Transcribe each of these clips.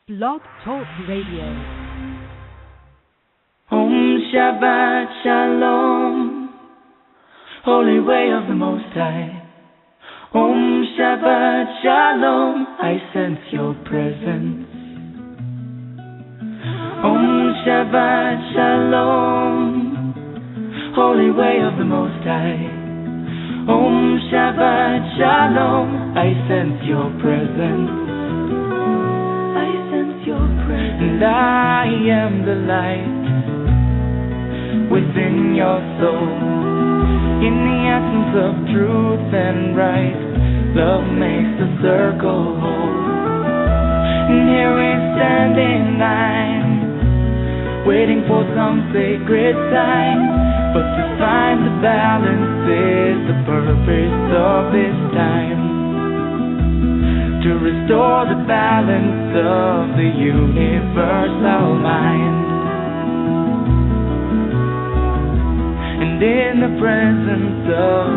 Blog Talk Radio. Om Shabbat Shalom, Holy Way of the Most High. Om Shabbat Shalom, I sense your presence. Om Shabbat Shalom, Holy Way of the Most High. Om Shabbat Shalom, I sense your presence. And I am the light within your soul. In the essence of truth and right, love makes the circle whole. And here we stand in line, waiting for some sacred sign. But to find the balance is the purpose of this time. To restore the balance of the universal mind. And in the presence of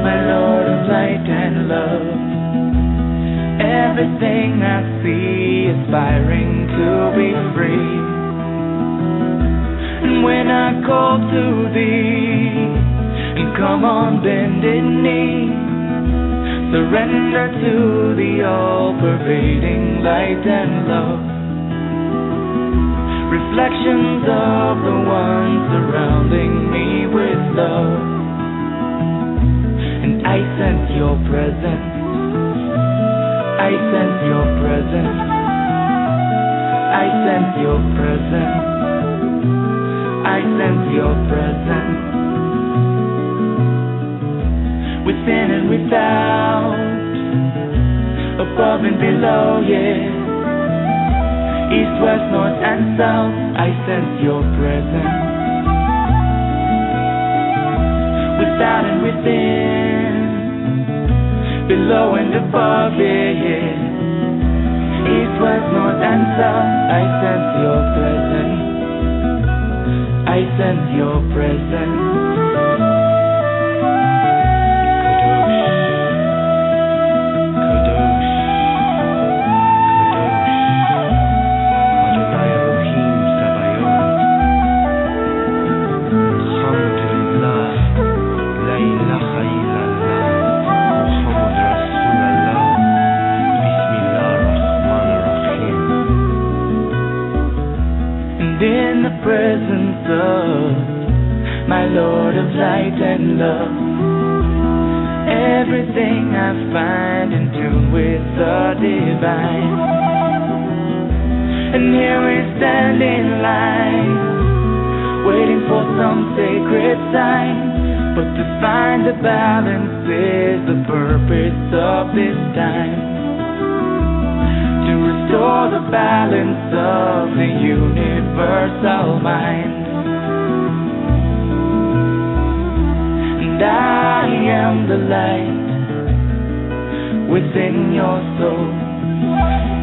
my Lord of light and love, everything I see aspiring to be free. And when I call to thee, and come on bended knee, surrender to the all-pervading light and love. Reflections of the one surrounding me with love. And I sense your presence. I sense your presence. I sense your presence. I sense your presence. Within and without, above and below, yeah. East, west, north and south, I sense your presence. Without and within, below and above, yeah, yeah. East, west, north and south, I sense your presence. I sense your presence. Presence of my Lord of light and love, everything I find in tune with the divine. And here we stand in line, waiting for some sacred sign. But to find the balance is the purpose of this time. To restore the balance of the universal mind. And I am the light within your soul.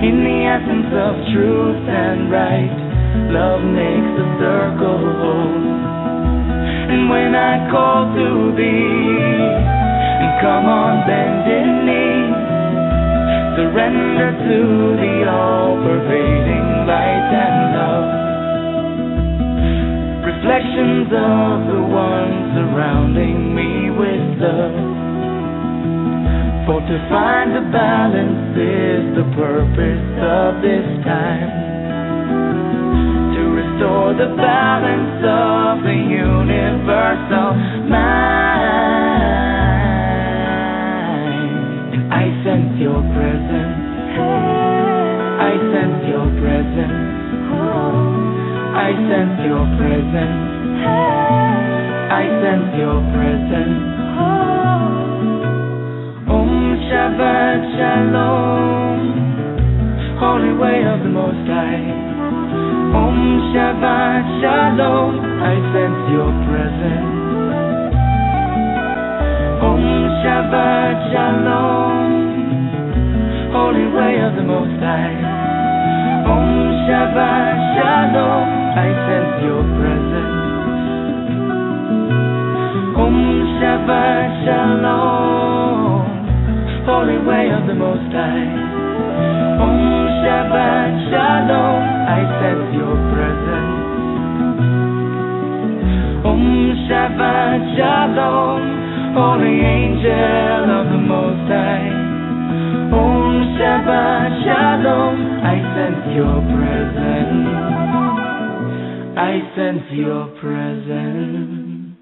In the essence of truth and right, love makes the circle whole. And when I call to thee, and come on bended knee, surrender to the all-pervading light and love. Reflections of the one surrounding me with love. For to find the balance is the purpose of this time. To restore the balance of the universal mind. And I sense your presence. I sense your presence. I sense your presence. I sense your presence. Om Shabbat Shalom, Holy Way of the Most High. Om Shabbat Shalom, I sense your presence. Om Shabbat Shalom, Holy Way of the Most High. Om Shabbat Shalom, I sense your presence. Om Shabbat Shalom, Holy Way of the Most High. Om Shabbat Shabbat Shalom, Holy Angel of the Most High. Om Shabbat Shalom, I sense your presence. I sense your presence.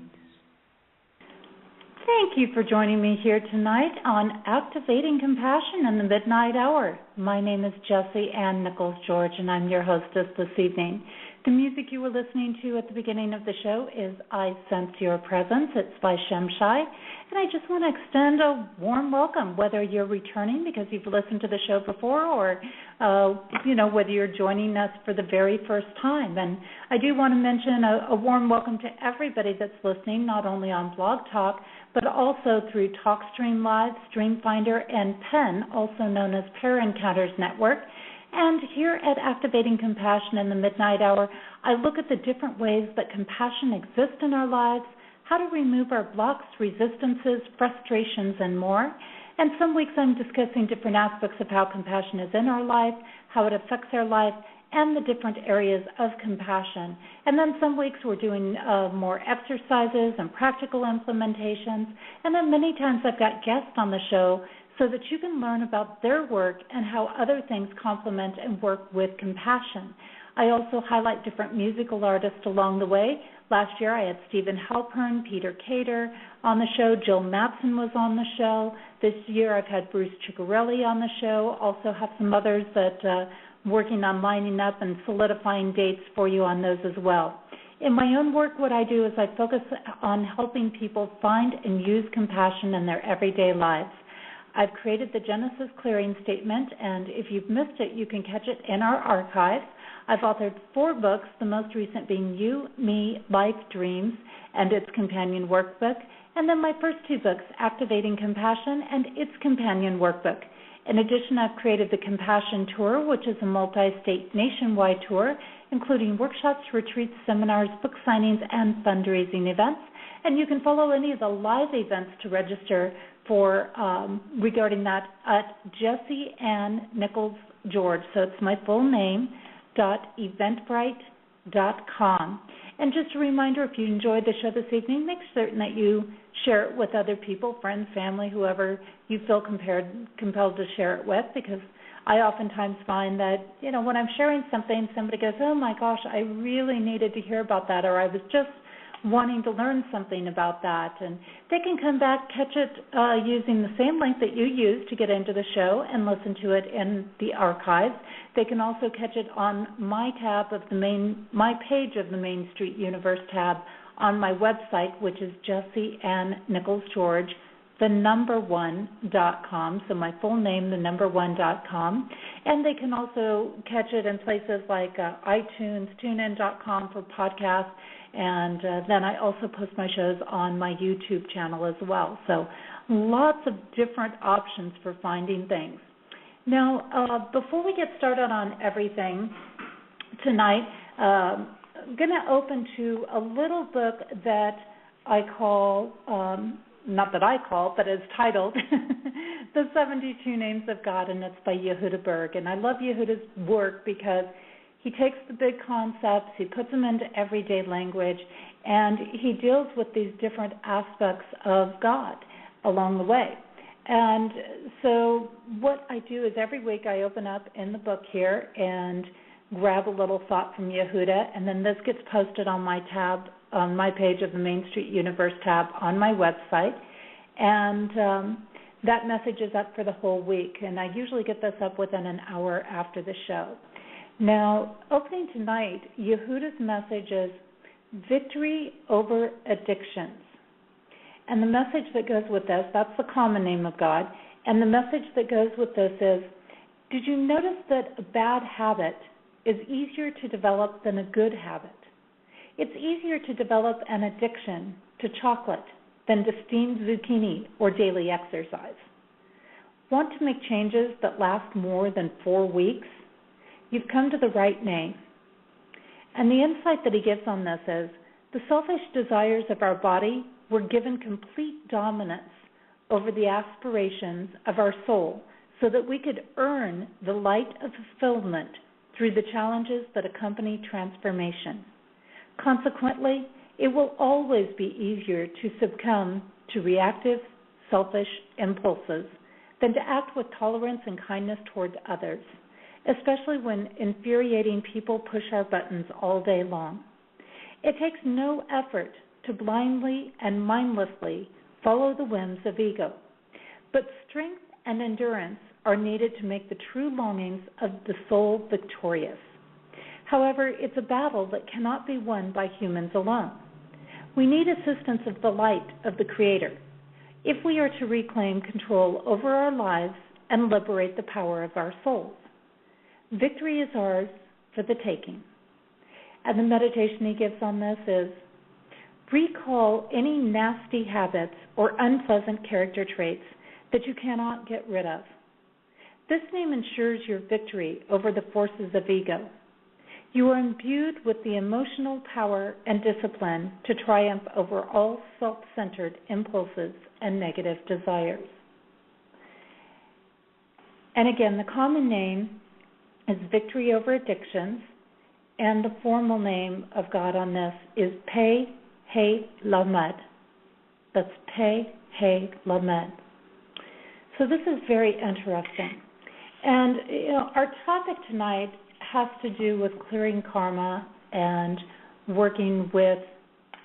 Thank you for joining me here tonight on Activating Compassion in the Midnight Hour. My name is Ann Nichols George, and I'm your hostess this evening. The music you were listening to at the beginning of the show is I Sense Your Presence. It's by Shemshai. And I just want to extend a warm welcome, whether you're returning because you've listened to the show before or, whether you're joining us for the very first time. And I do want to mention a warm welcome to everybody that's listening, not only on Blog Talk, but also through TalkStream Live, StreamFinder, and PEN, also known as Pair Encounters Network. And here at Activating Compassion in the Midnight Hour, I look at the different ways that compassion exists in our lives, how to remove our blocks, resistances, frustrations, and more. And some weeks I'm discussing different aspects of how compassion is in our life, how it affects our life, and the different areas of compassion. And then some weeks we're doing more exercises and practical implementations. And then many times I've got guests on the show so that you can learn about their work and how other things complement and work with compassion. I also highlight different musical artists along the way. Last year I had Stephen Halpern, Peter Cater on the show. Jill Matson was on the show. This year I've had Bruce Ciccarelli on the show. Also have some others that working on lining up and solidifying dates for you on those as well. In my own work, what I do is I focus on helping people find and use compassion in their everyday lives. I've created the Genesis Clearing Statement, and if you've missed it, you can catch it in our archives. I've authored 4 books, the most recent being You, Me, Life, Dreams, and its companion workbook, and then my first 2 books, Activating Compassion and its companion workbook. In addition, I've created the Compassion Tour, which is a multi-state nationwide tour, including workshops, retreats, seminars, book signings, and fundraising events. And you can follow any of the live events to register for regarding that at Ann Nichols George. So it's my full name, .eventbrite.com. And just a reminder, if you enjoyed the show this evening, make certain that you share it with other people, friends, family, whoever you feel compelled to share it with, because I oftentimes find that, when I'm sharing something, somebody goes, oh my gosh, I really needed to hear about that, or I was just wanting to learn something about that. And they can come back, catch it using the same link that you used to get into the show and listen to it in the archives. They can also catch it on my tab of my page of the Main Street Universe tab on my website, which is Ann Nichols George, the1.com. So my full name, the1.com. And they can also catch it in places like iTunes, TuneIn.com for podcasts. And then I also post my shows on my YouTube channel as well. So lots of different options for finding things. Now, before we get started on everything tonight, I'm going to open to a little book that I call, but is titled The 72 Names of God, and it's by Yehuda Berg. And I love Yehuda's work because he takes the big concepts, he puts them into everyday language, and he deals with these different aspects of God along the way. And so what I do is every week I open up in the book here and grab a little thought from Yehuda, and then this gets posted on my tab, on my page of the Main Street Universe tab on my website. And that message is up for the whole week, and I usually get this up within an hour after the show. Now, opening tonight, Yehuda's message is Victory Over Addictions. And the message that goes with this, that's the common name of God, and the message that goes with this is, did you notice that a bad habit is easier to develop than a good habit? It's easier to develop an addiction to chocolate than to steamed zucchini or daily exercise. Want to make changes that last more than 4 weeks? You've come to the right name. And the insight that he gives on this is, the selfish desires of our body were given complete dominance over the aspirations of our soul so that we could earn the light of fulfillment through the challenges that accompany transformation. Consequently, It will always be easier to succumb to reactive, selfish impulses than to act with tolerance and kindness toward others, especially when infuriating people push our buttons all day long. It takes no effort to blindly and mindlessly follow the whims of ego, but strength and endurance are needed to make the true longings of the soul victorious. However, it's a battle that cannot be won by humans alone. We need assistance of the light of the Creator if we are to reclaim control over our lives and liberate the power of our souls. Victory is ours for the taking. And the meditation he gives on this is, recall any nasty habits or unpleasant character traits that you cannot get rid of. This name ensures your victory over the forces of ego. You are imbued with the emotional power and discipline to triumph over all self-centered impulses and negative desires. And again, the common name is Victory Over Addictions, and the formal name of God on this is Pe He Lamed. That's Pe He Lamed. So this is very interesting. And our topic tonight has to do with clearing karma and working with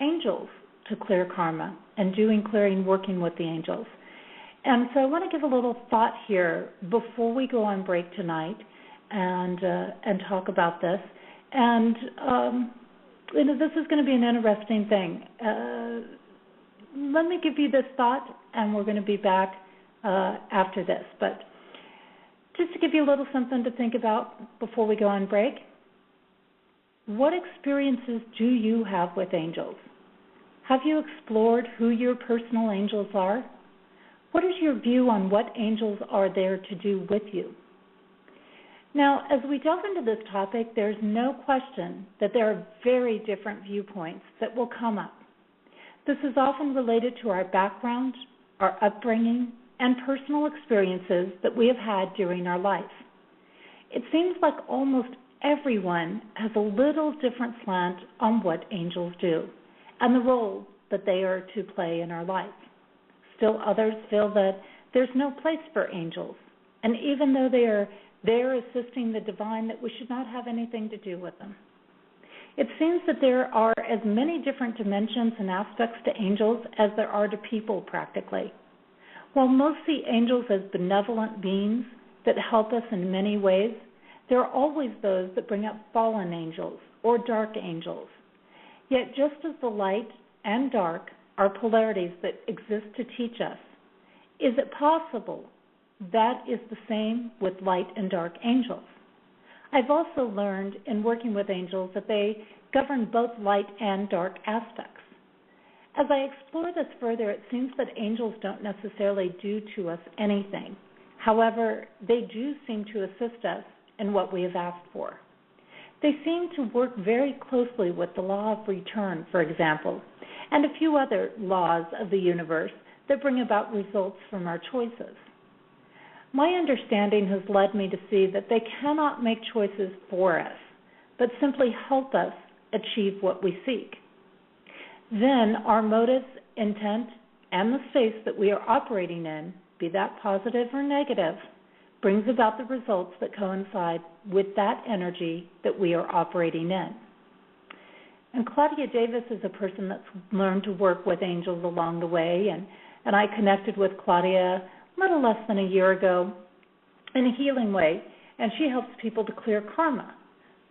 angels to clear karma and doing clearing, working with the angels. And so I want to give a little thought here before we go on break tonight and talk about this. And this is going to be an interesting thing. Let me give you this thought, and we're going to be back after this. But just to give you a little something to think about before we go on break, what experiences do you have with angels? Have you explored who your personal angels are? What is your view on what angels are there to do with you? Now, as we delve into this topic, there's no question that there are very different viewpoints that will come up. This is often related to our background, our upbringing, and personal experiences that we have had during our life. It seems like almost everyone has a little different slant on what angels do and the role that they are to play in our life. Still others feel that there's no place for angels, and even though they are there assisting the divine, that we should not have anything to do with them. It seems that there are as many different dimensions and aspects to angels as there are to people practically. While most see angels as benevolent beings that help us in many ways, there are always those that bring up fallen angels or dark angels. Yet just as the light and dark are polarities that exist to teach us, is it possible that is the same with light and dark angels? I've also learned in working with angels that they govern both light and dark aspects. As I explore this further, it seems that angels don't necessarily do to us anything. However, they do seem to assist us in what we have asked for. They seem to work very closely with the law of return, for example, and a few other laws of the universe that bring about results from our choices. My understanding has led me to see that they cannot make choices for us, but simply help us achieve what we seek. Then our motives, intent, and the space that we are operating in, be that positive or negative, brings about the results that coincide with that energy that we are operating in. And Claudia Davis is a person that's learned to work with angels along the way, and I connected with Claudia a little less than a year ago in a healing way, and she helps people to clear karma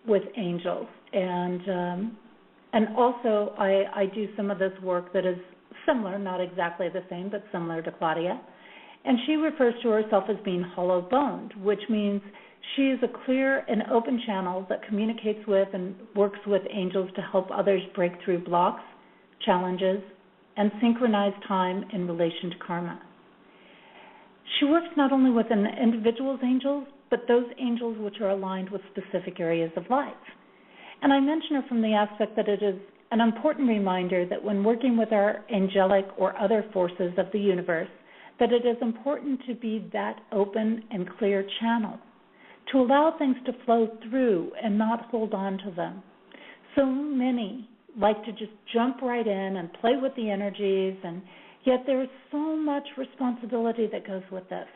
with angels. And also I do some of this work that is similar, not exactly the same, but similar to Claudia. And she refers to herself as being hollow-boned, which means she is a clear and open channel that communicates with and works with angels to help others break through blocks, challenges, and synchronize time in relation to karma. She works not only with an individual's angels, but those angels which are aligned with specific areas of life. And I mention her from the aspect that it is an important reminder that when working with our angelic or other forces of the universe, that it is important to be that open and clear channel, to allow things to flow through and not hold on to them. So many like to just jump right in and play with the energies, and yet there is so much responsibility that goes with this.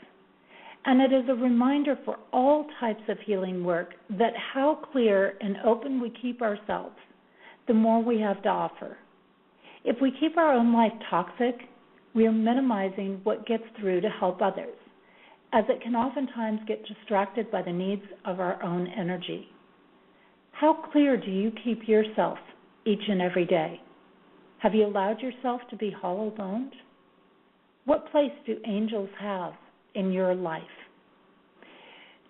And it is a reminder for all types of healing work that how clear and open we keep ourselves, the more we have to offer. If we keep our own life toxic, we are minimizing what gets through to help others, as it can oftentimes get distracted by the needs of our own energy. How clear do you keep yourself each and every day? Have you allowed yourself to be hollow-boned? What place do angels have in your life?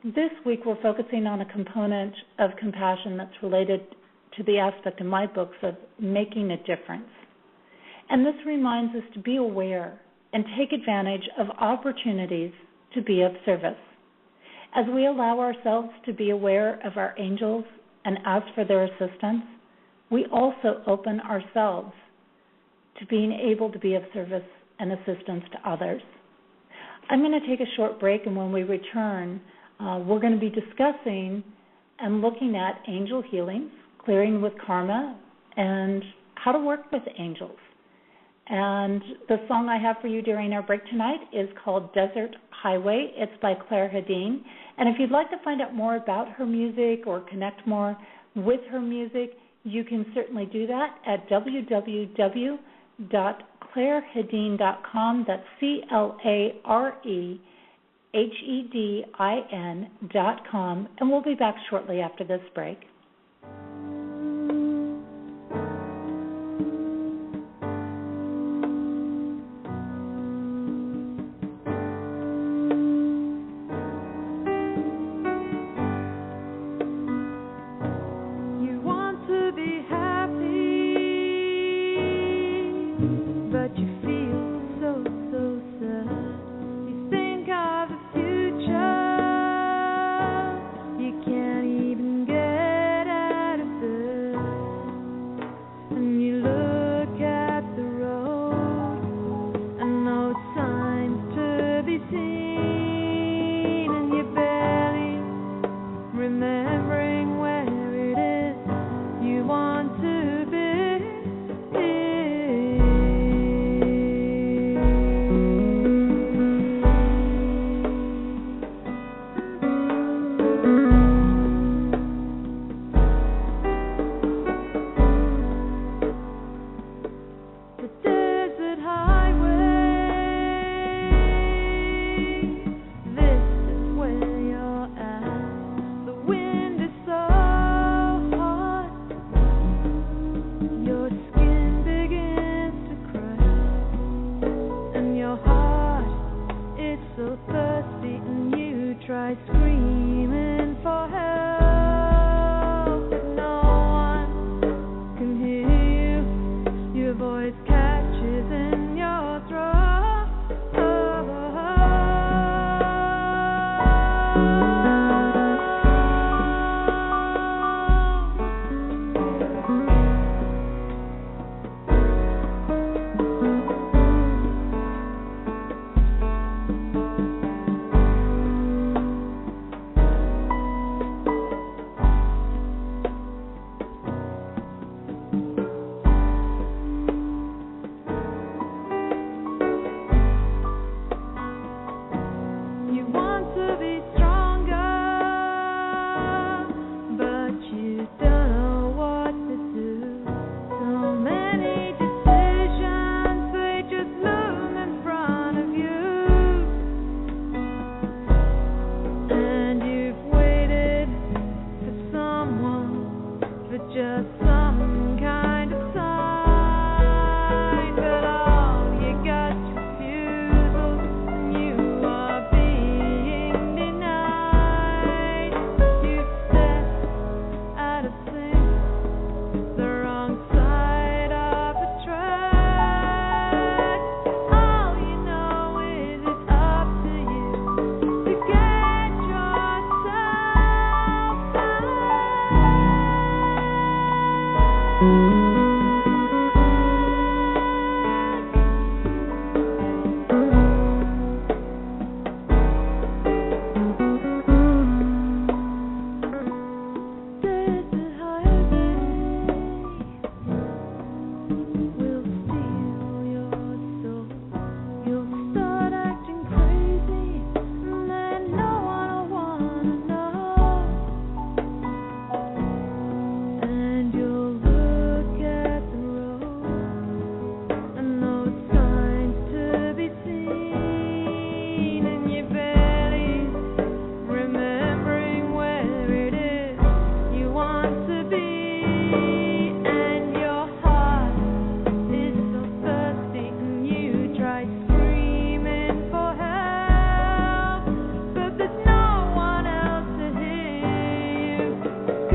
This week we're focusing on a component of compassion that's related to the aspect in my books of making a difference. And this reminds us to be aware and take advantage of opportunities to be of service. As we allow ourselves to be aware of our angels and ask for their assistance, we also open ourselves to being able to be of service and assistance to others. I'm going to take a short break, and when we return, we're going to be discussing and looking at angel healings, clearing with karma, and how to work with angels. And the song I have for you during our break tonight is called Desert Highway. It's by Claire Hedin. And if you'd like to find out more about her music or connect more with her music, you can certainly do that at www.clairehedin.com. That's CLAREHEDIN.com. And we'll be back shortly after this break.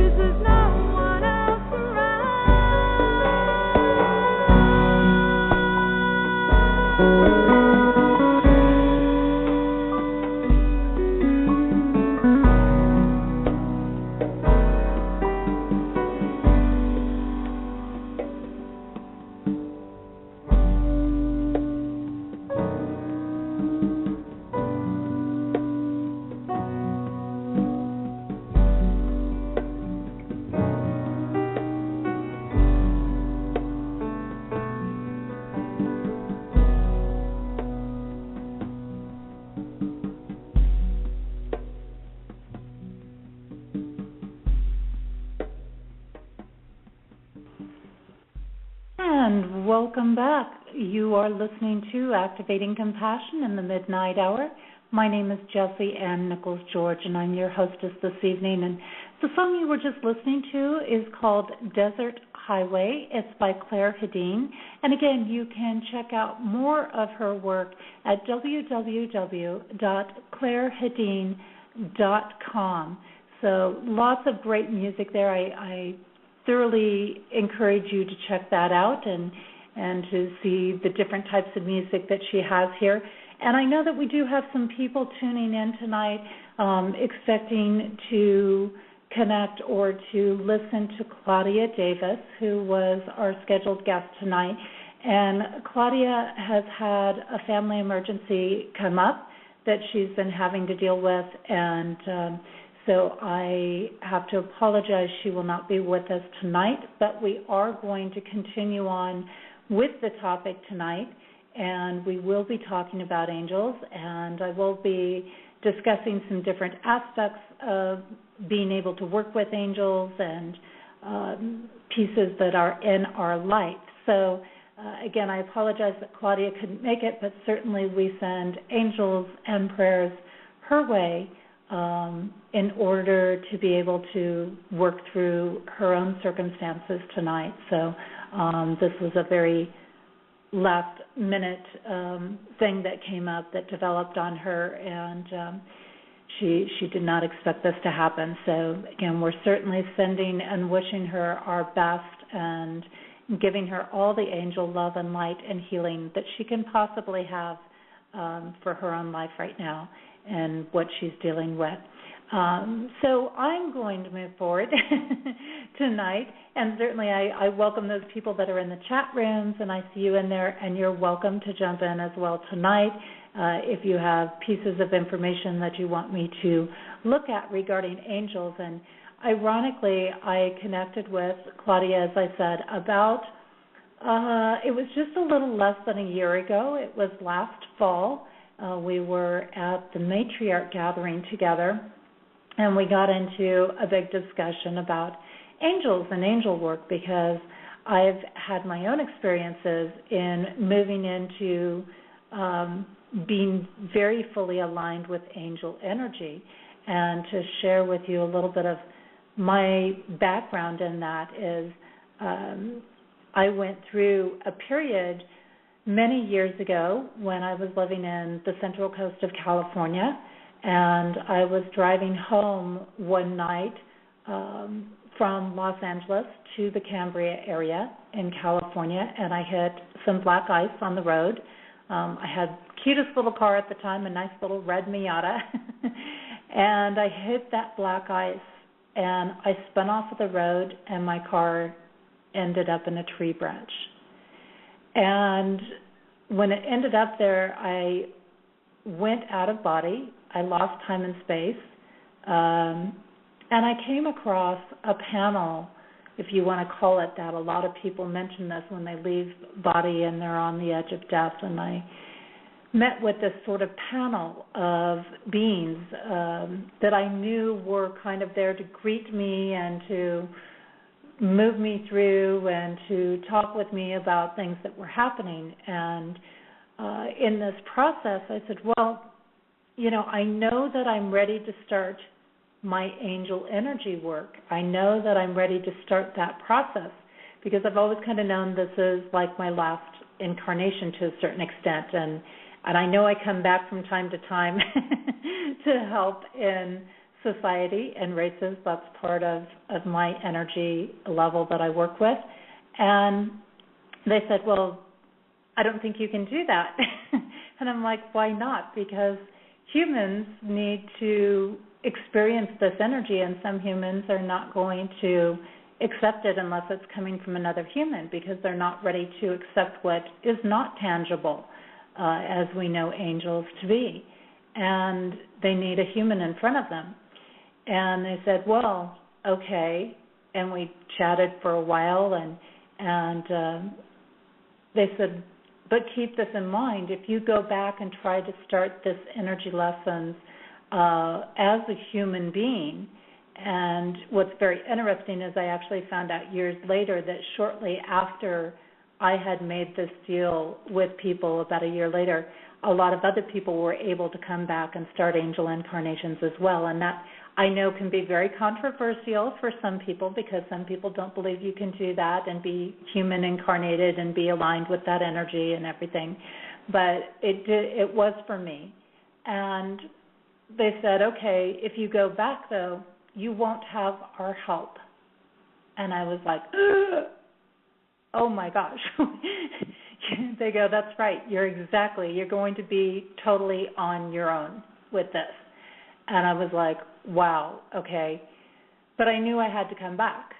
there's no one else around. And welcome back. You are listening to Activating Compassion in the Midnight Hour. My name is Jessie Ann Nichols George, and I'm your hostess this evening. And the song you were just listening to is called Desert Highway. It's by Claire Hedin. And again, you can check out more of her work at www.clairehedin.com. So lots of great music there. I thoroughly encourage you to check that out and to see the different types of music that she has here. And I know that we do have some people tuning in tonight expecting to connect or to listen to Claudia Davis, who was our scheduled guest tonight. And Claudia has had a family emergency come up that she's been having to deal with, and so I have to apologize. She will not be with us tonight, but we are going to continue on with the topic tonight, and we will be talking about angels, and I will be discussing some different aspects of being able to work with angels and pieces that are in our life. So again, I apologize that Claudia couldn't make it, but certainly we send angels and prayers her way in order to be able to work through her own circumstances tonight. So this was a very last-minute thing that came up that developed on her, and she did not expect this to happen. So, again, we're certainly sending and wishing her our best and giving her all the angel love and light and healing that she can possibly have for her own life right now and what she's dealing with. So I'm going to move forward tonight, and certainly I welcome those people that are in the chat rooms, and I see you in there, and you're welcome to jump in as well tonight if you have pieces of information that you want me to look at regarding angels. And ironically, I connected with Claudia, as I said, about, it was just a little less than a year ago. It was last fall. We were at the matriarch gathering together, and we got into a big discussion about angels and angel work, because I've had my own experiences in moving into being very fully aligned with angel energy. And to share with you a little bit of my background in that is I went through a period many years ago when I was living in the Central Coast of California, and I was driving home one night from Los Angeles to the Cambria area in California, and I hit some black ice on the road. I had cutest little car at the time, a nice little red Miata, and I hit that black ice, and I spun off of the road, and my car ended up in a tree branch. And when it ended up there, I went out of body. I lost time and space. And I came across a panel, if you want to call it that. A lot of people mention this when they leave body and they're on the edge of death. And I met with this sort of panel of beings that I knew were kind of there to greet me and to move me through and to talk with me about things that were happening. And in this process, I said, well, you know, I know that I'm ready to start my angel energy work. I know that I'm ready to start that process, because I've always kind of known this is like my last incarnation to a certain extent. And I know I come back from time to time to help in society and races. That's part of my energy level that I work with. And they said, well, I don't think you can do that. And I'm like, why not? Because humans need to experience this energy, and some humans are not going to accept it unless it's coming from another human, because they're not ready to accept what is not tangible, as we know angels to be. And they need a human in front of them. And they said, well, okay. And we chatted for a while, and they said, but keep this in mind. If you go back and try to start this energy lessons as a human being, and what's very interesting is I actually found out years later that shortly after I had made this deal with people, about a year later, a lot of other people were able to come back and start angel incarnations as well. And that, I know, can be very controversial for some people, because some people don't believe you can do that and be human incarnated and be aligned with that energy and everything. But it was for me. And they said, okay, if you go back, though, you won't have our help. And I was like, ugh. Oh my gosh. They go, that's right, you're going to be totally on your own with this. And I was like, wow, okay. But I knew I had to come back,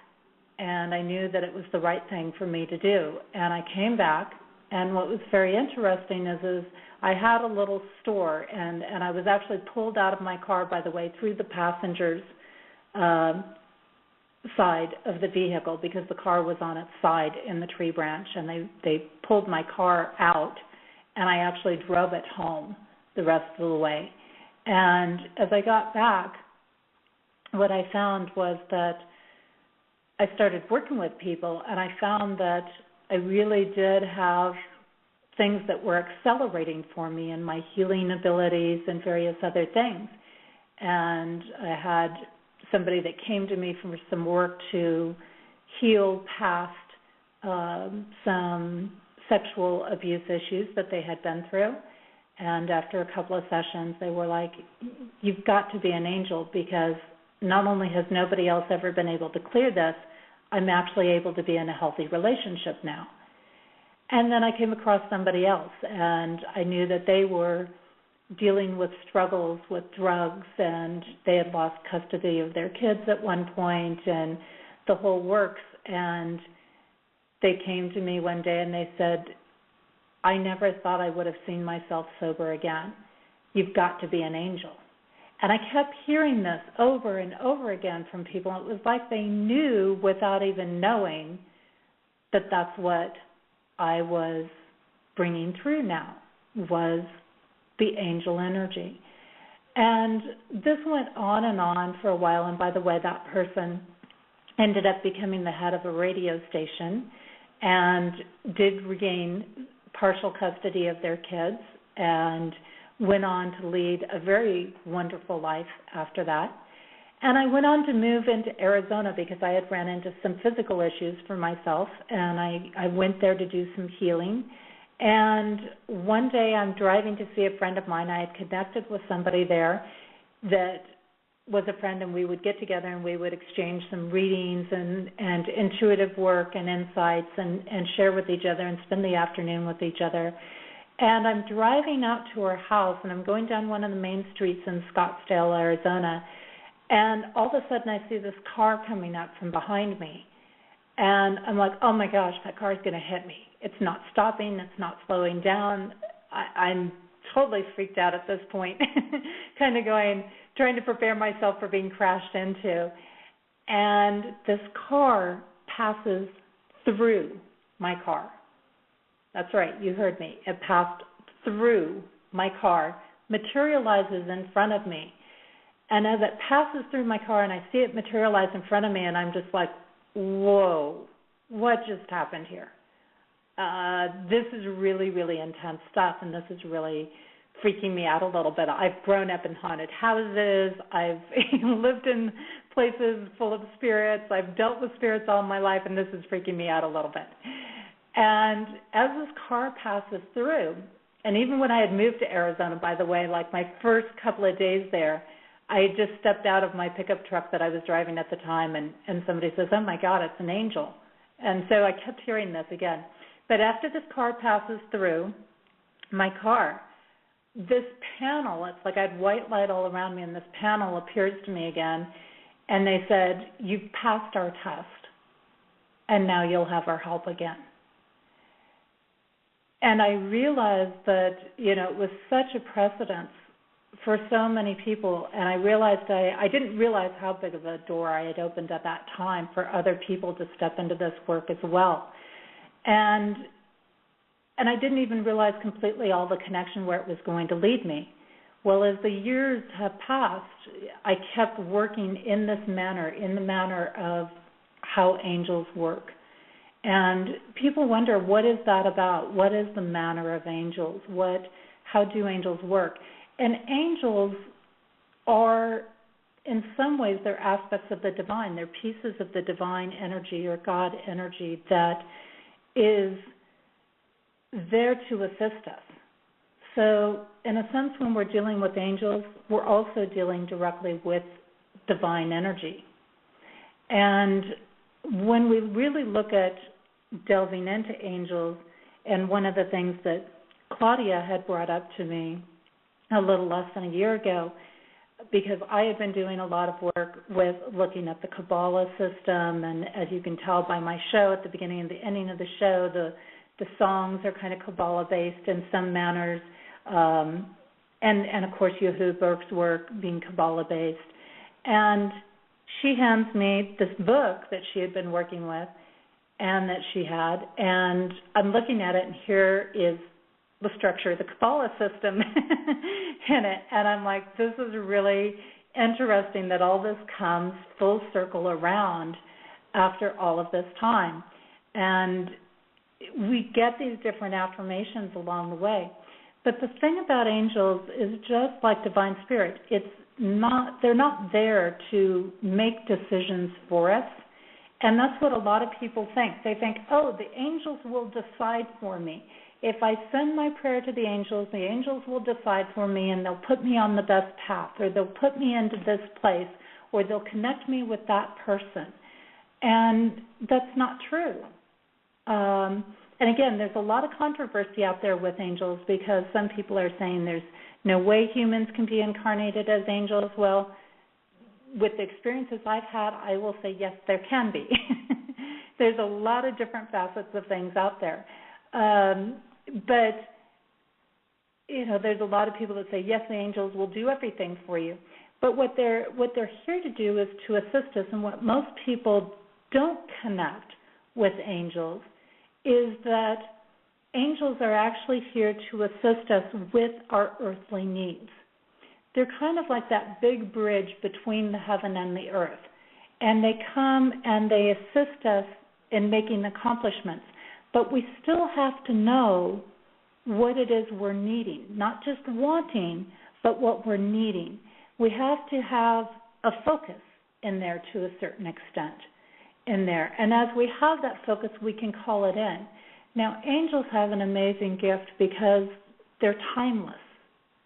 and I knew that it was the right thing for me to do. And I came back, and what was very interesting is I had a little store, and I was actually pulled out of my car, by the way, through the passenger's side of the vehicle, because the car was on its side in the tree branch, and they pulled my car out, and I actually drove it home the rest of the way. And as I got back, what I found was that I started working with people, and I found that I really did have things that were accelerating for me in my healing abilities and various other things. And I had somebody that came to me for some work to heal past some sexual abuse issues that they had been through. And after a couple of sessions, they were like, you've got to be an angel, because not only has nobody else ever been able to clear this, I'm actually able to be in a healthy relationship now. And then I came across somebody else, and I knew that they were dealing with struggles with drugs, and they had lost custody of their kids at one point, and the whole works. And they came to me one day and they said, I never thought I would have seen myself sober again. You've got to be an angel. And I kept hearing this over and over again from people. It was like they knew without even knowing that that's what I was bringing through now, was the angel energy. And this went on and on for a while. And by the way, that person ended up becoming the head of a radio station and did regain partial custody of their kids and went on to lead a very wonderful life after that. And I went on to move into Arizona because I had ran into some physical issues for myself, and I went there to do some healing. And one day I'm driving to see a friend of mine. I had connected with somebody there that was a friend, and we would get together and we would exchange some readings and intuitive work and insights and share with each other and spend the afternoon with each other. And I'm driving out to her house, and I'm going down one of the main streets in Scottsdale, Arizona, and all of a sudden I see this car coming up from behind me. And I'm like, oh my gosh, that car's going to hit me. It's not stopping. It's not slowing down. I'm totally freaked out at this point, kind of trying to prepare myself for being crashed into. And this car passes through my car. That's right, you heard me. It passed through my car, materializes in front of me. And as it passes through my car and I see it materialize in front of me, and I'm just like, whoa, what just happened here? This is really, really intense stuff, and this is really freaking me out a little bit. I've grown up in haunted houses. I've lived in places full of spirits. I've dealt with spirits all my life, and this is freaking me out a little bit. And as this car passes through, and even when I had moved to Arizona, by the way, like my first couple of days there, I just stepped out of my pickup truck that I was driving at the time, and somebody says, "Oh my God, it's an angel." And so I kept hearing this again. But after this car passes through my car, this panel, it's like I had white light all around me, and this panel appears to me again, and they said, "You've passed our test, and now you'll have our help again." And I realized that, it was such a precedence for so many people, and I realized I didn't realize how big of a door I had opened at that time for other people to step into this work as well. And I didn't even realize completely all the connection where it was going to lead me. Well, as the years have passed, I kept working in this manner, in the manner of how angels work. And people wonder, what is that about? What is the manner of angels? How do angels work? And angels are, in some ways, they're aspects of the divine. They're pieces of the divine energy or God energy that is there to assist us. So, in a sense, when we're dealing with angels, we're also dealing directly with divine energy. And when we really look at delving into angels, and one of the things that Claudia had brought up to me a little less than a year ago, because I had been doing a lot of work with looking at the Kabbalah system, and as you can tell by my show at the beginning and the ending of the show, the songs are kind of Kabbalah-based in some manners, and of course Yehu Burke's work being Kabbalah-based. And she hands me this book that she had been working with and that she had, and I'm looking at it, and here is the structure of the Kabbalah system in it. And I'm like, this is really interesting that all this comes full circle around after all of this time. And we get these different affirmations along the way. But the thing about angels is just like divine spirit. They're not there to make decisions for us. And that's what a lot of people think. They think, oh, the angels will decide for me. If I send my prayer to the angels will decide for me, and they'll put me on the best path, or they'll put me into this place, or they'll connect me with that person. And that's not true. And again, there's a lot of controversy out there with angels, because some people are saying there's no way humans can be incarnated as angels. Well, with the experiences I've had, I will say yes, there can be. There's a lot of different facets of things out there. But, there's a lot of people that say, yes, the angels will do everything for you. But what they're here to do is to assist us. And what most people don't connect with angels is that angels are actually here to assist us with our earthly needs. They're kind of like that big bridge between the heaven and the earth. And they come and they assist us in making accomplishments. But we still have to know what it is we're needing, not just wanting, but what we're needing. We have to have a focus in there to a certain extent in there. And as we have that focus, we can call it in. Now, angels have an amazing gift because they're timeless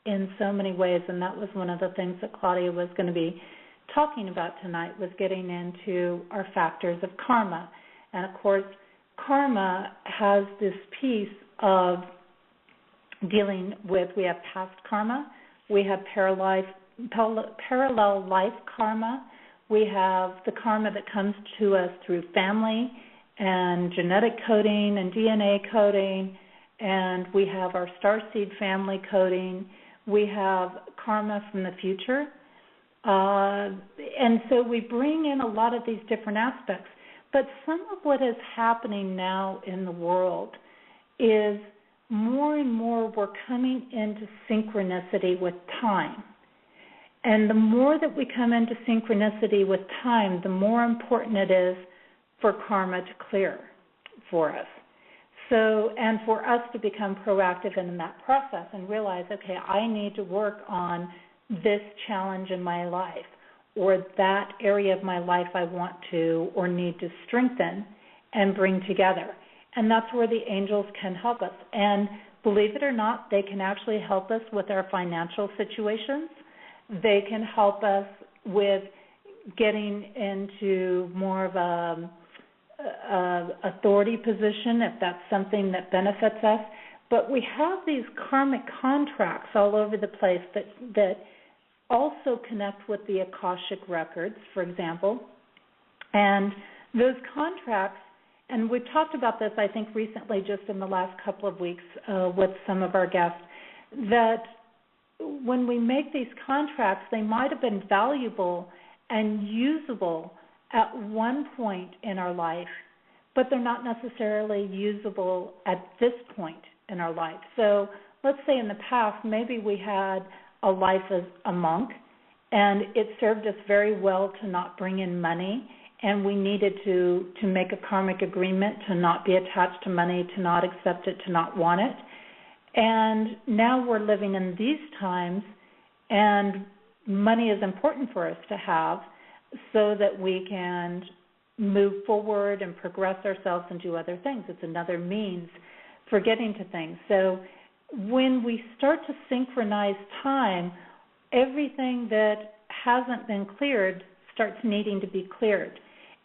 in so many ways, and that was one of the things that Claudia was going to be talking about tonight, was getting into our factors of karma. And, of course, karma has this piece of dealing with, we have past karma, we have parallel life karma, we have the karma that comes to us through family and genetic coding and DNA coding, and we have our starseed family coding, we have karma from the future, and so we bring in a lot of these different aspects. But some of what is happening now in the world is more and more we're coming into synchronicity with time. And the more that we come into synchronicity with time, the more important it is for karma to clear for us. So, and for us to become proactive in that process and realize, okay, I need to work on this challenge in my life, or that area of my life I want to or need to strengthen and bring together. And that's where the angels can help us. And believe it or not, they can actually help us with our financial situations. They can help us with getting into more of a authority position if that's something that benefits us. But we have these karmic contracts all over the place that also connect with the Akashic records, for example. And those contracts, and we've talked about this, I think, recently, just in the last couple of weeks with some of our guests, that when we make these contracts, they might have been valuable and usable at one point in our life, but they're not necessarily usable at this point in our life. So let's say in the past, maybe we had a life as a monk, and it served us very well to not bring in money, and we needed to make a karmic agreement to not be attached to money, to not accept it, to not want it. And now we're living in these times, and money is important for us to have so that we can move forward and progress ourselves and do other things. It's another means for getting to things. So when we start to synchronize time, everything that hasn't been cleared starts needing to be cleared.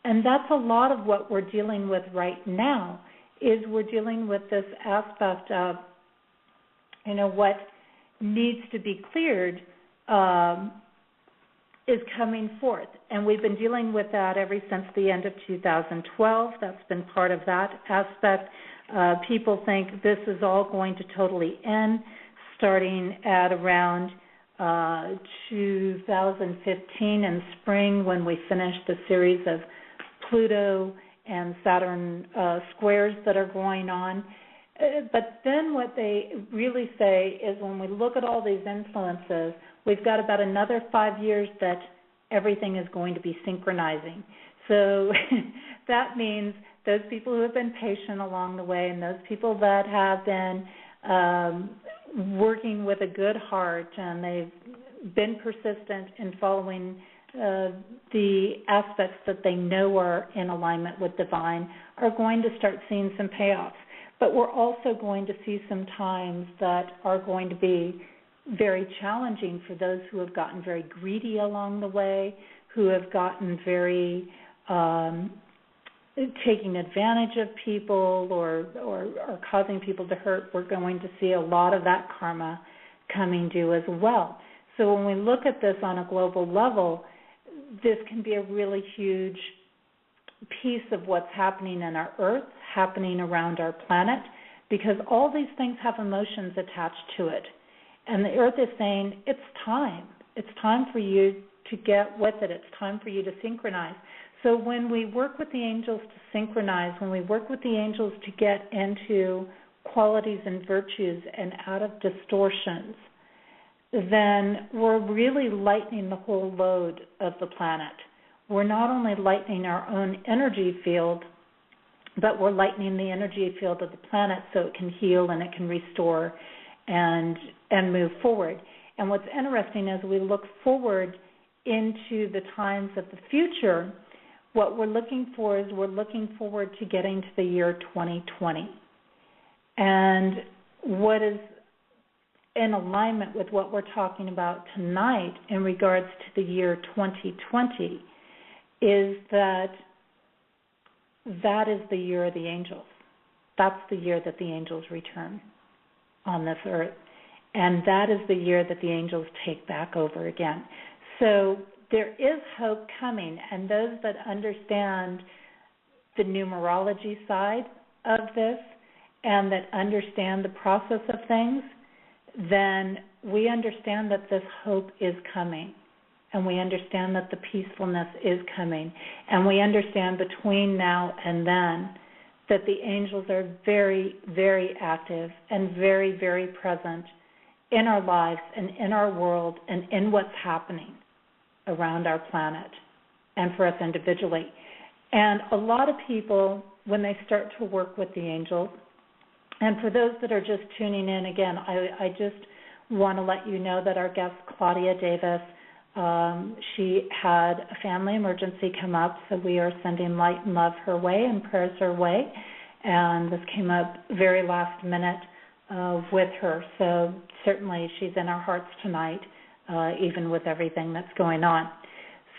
And that's a lot of what we're dealing with right now, is we're dealing with this aspect of, what needs to be cleared is coming forth. And we've been dealing with that ever since the end of 2012. That's been part of that aspect. People think this is all going to totally end starting at around 2015 in spring, when we finish the series of Pluto and Saturn squares that are going on. But then what they really say is, when we look at all these influences, we've got about another 5 years that everything is going to be synchronizing. So that means those people who have been patient along the way, and those people that have been working with a good heart, and they've been persistent in following the aspects that they know are in alignment with divine, are going to start seeing some payoffs. But we're also going to see some times that are going to be very challenging for those who have gotten very greedy along the way, who have gotten very taking advantage of people or causing people to hurt. We're going to see a lot of that karma coming due as well. So when we look at this on a global level, this can be a really huge piece of what's happening in our Earth, happening around our planet, because all these things have emotions attached to it. And the Earth is saying, it's time. It's time for you to get with it. It's time for you to synchronize. So when we work with the angels to synchronize, when we work with the angels to get into qualities and virtues and out of distortions, then we're really lightening the whole load of the planet. We're not only lightening our own energy field, but we're lightening the energy field of the planet so it can heal and it can restore and move forward. And what's interesting as we look forward into the times of the future, what we're looking for is we're looking forward to getting to the year 2020. And what is in alignment with what we're talking about tonight in regards to the year 2020 is that is the year of the angels. That's the year that the angels return on this earth. And that is the year that the angels take back over again. So there is hope coming, and those that understand the numerology side of this and that understand the process of things, then we understand that this hope is coming, and we understand that the peacefulness is coming, and we understand between now and then that the angels are very, very active and very, very present in our lives and in our world and in what's happening around our planet and for us individually. And a lot of people, when they start to work with the angels, and for those that are just tuning in, again, I just want to let you know that our guest, Claudia Davis, she had a family emergency come up, so we are sending light and love her way and prayers her way. And this came up very last minute with her, so certainly she's in our hearts tonight even with everything that's going on.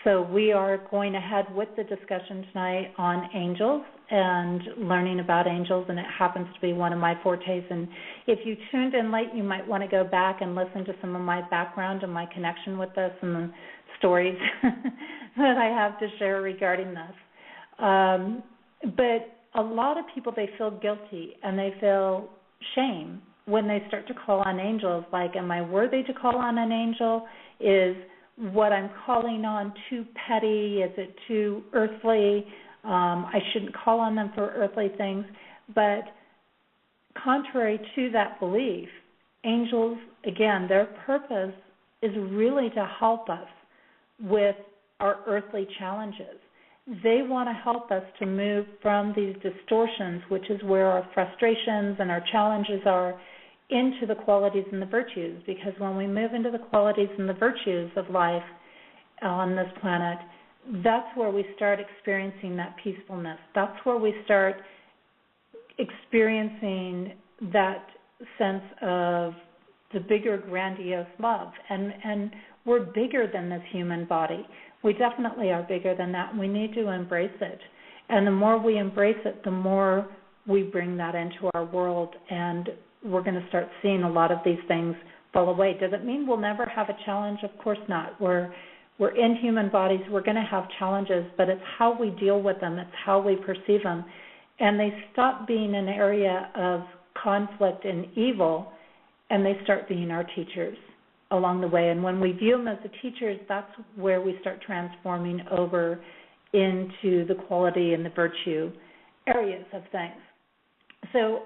So we are going ahead with the discussion tonight on angels and learning about angels, and it happens to be one of my fortes. And if you tuned in late, you might want to go back and listen to some of my background and my connection with this and the stories that I have to share regarding this. But a lot of people, they feel guilty and they feel shame when they start to call on angels, like, am I worthy to call on an angel? Is what I'm calling on too petty? Is it too earthly? I shouldn't call on them for earthly things. But contrary to that belief, angels, again, their purpose is really to help us with our earthly challenges. They want to help us to move from these distortions, which is where our frustrations and our challenges are, into the qualities and the virtues. Because when we move into the qualities and the virtues of life on this planet, that's where we start experiencing that peacefulness. That's where we start experiencing that sense of the bigger, grandiose love. And we're bigger than this human body. We definitely are bigger than that, and we need to embrace it. And the more we embrace it, the more we bring that into our world, and we're going to start seeing a lot of these things fall away. Does it mean we'll never have a challenge? Of course not. We're in human bodies. We're going to have challenges, but it's how we deal with them. It's how we perceive them. And they stop being an area of conflict and evil, and they start being our teachers along the way. And when we view them as the teachers, that's where we start transforming over into the quality and the virtue areas of things. So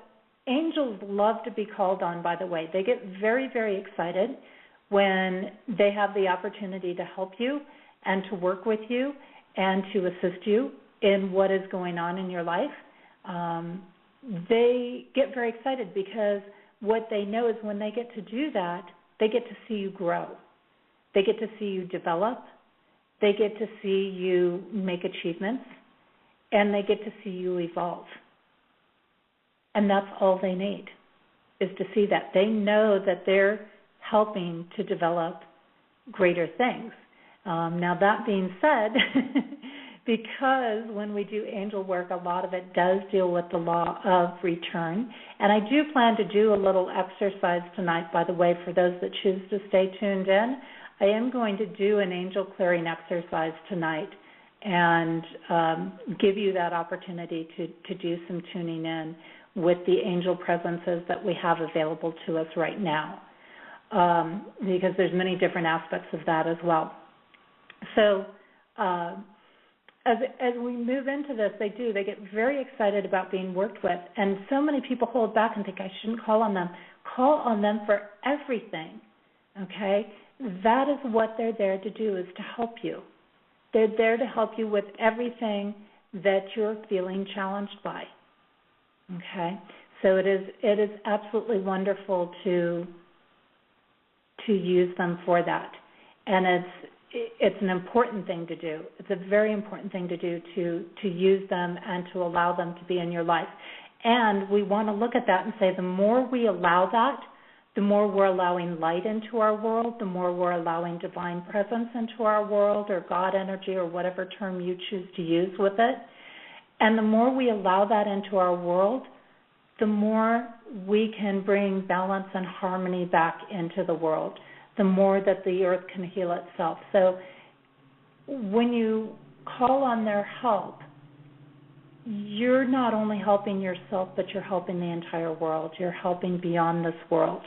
angels love to be called on, by the way. They get very, very excited when they have the opportunity to help you and to work with you and to assist you in what is going on in your life. They get very excited because what they know is when they get to do that, they get to see you grow. They get to see you develop. They get to see you make achievements. And they get to see you evolve. And that's all they need, is to see that. They know that they're helping to develop greater things. Now, that being said, because when we do angel work, a lot of it does deal with the law of return. And I do plan to do a little exercise tonight, by the way, for those that choose to stay tuned in. I am going to do an angel clearing exercise tonight and give you that opportunity to do some tuning in with the angel presences that we have available to us right now, because there's many different aspects of that as well. So as we move into this, they get very excited about being worked with, and so many people hold back and think, I shouldn't call on them. Call on them for everything, okay? That is what they're there to do, is to help you. They're there to help you with everything that you're feeling challenged by, okay? So it is absolutely wonderful to use them for that, and it's an important thing to do. It's a very important thing to do, to use them and to allow them to be in your life. And we want to look at that and say the more we allow that, the more we're allowing light into our world, the more we're allowing divine presence into our world, or God energy, or whatever term you choose to use with it. And the more we allow that into our world, the more we can bring balance and harmony back into the world, the more that the earth can heal itself. So when you call on their help, you're not only helping yourself, but you're helping the entire world. You're helping beyond this world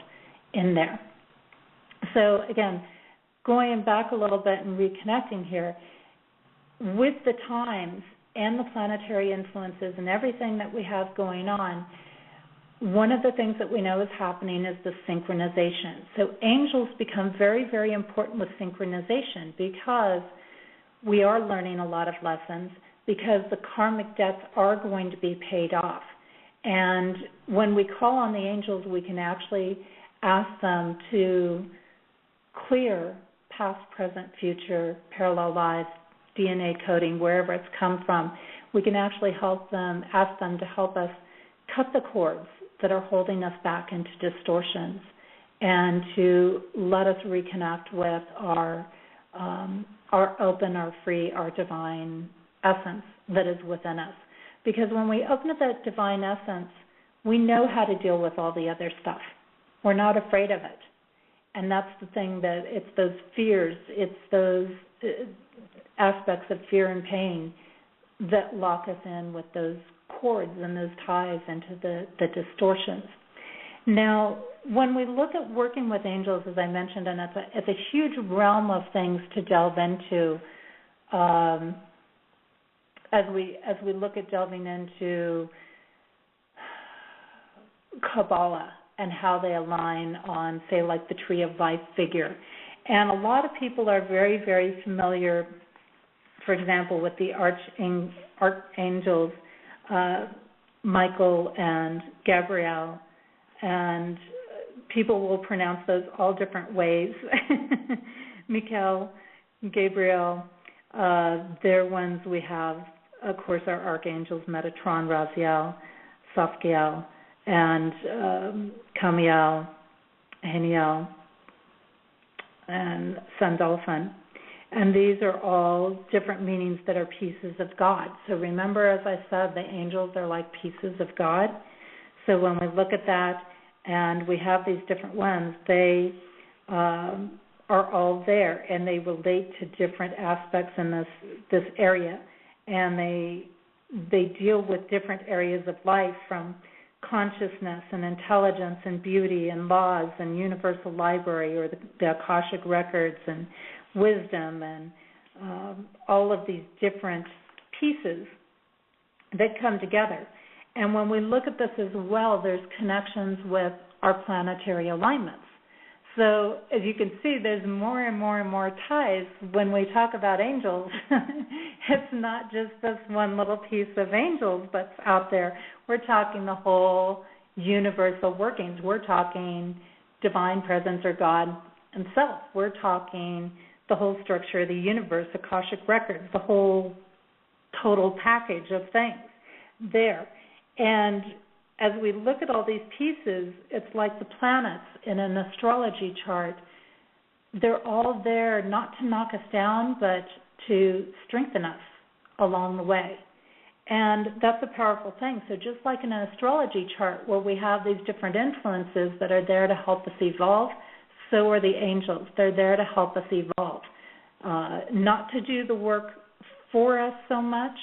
in there. So again, going back a little bit and reconnecting here, with the times and the planetary influences and everything that we have going on, one of the things that we know is happening is the synchronization. So angels become very, very important with synchronization because we are learning a lot of lessons, because the karmic debts are going to be paid off. And when we call on the angels, we can actually ask them to clear past, present, future, parallel lives, DNA coding, wherever it's come from. We can actually help them, ask them to help us cut the cords that are holding us back into distortions and to let us reconnect with our open, our free, our divine essence that is within us. Because when we open up that divine essence, we know how to deal with all the other stuff. We're not afraid of it. And that's the thing, that it's those fears, it's those aspects of fear and pain that lock us in with those cords and those ties into the distortions. Now, when we look at working with angels, as I mentioned, and it's a huge realm of things to delve into, as we look at delving into Kabbalah and how they align on, say, like the Tree of Life figure. And a lot of people are very, very familiar, for example, with the archangels, Michael and Gabriel, and people will pronounce those all different ways. Michael, Gabriel, they're ones we have, of course, our archangels, Metatron, Raziel, Safkiel, and Kamiel, Haniel, and Sandalphon. And these are all different meanings that are pieces of God. So remember, as I said, the angels are like pieces of God. So when we look at that and we have these different ones, they are all there, and they relate to different aspects in this area. And they deal with different areas of life, from consciousness and intelligence and beauty and laws and universal library, or the Akashic records, and wisdom, and all of these different pieces that come together. And when we look at this as well, there's connections with our planetary alignments. So as you can see, there's more and more and more ties when we talk about angels. It's not just this one little piece of angels that's out there. We're talking the whole universal workings. We're talking divine presence, or God himself. We're talking the whole structure of the universe, Akashic records, the whole total package of things there. And as we look at all these pieces, it's like the planets in an astrology chart. They're all there not to knock us down, but to strengthen us along the way. And that's a powerful thing. So just like in an astrology chart where we have these different influences that are there to help us evolve, so are the angels. They're there to help us evolve. Not to do the work for us so much,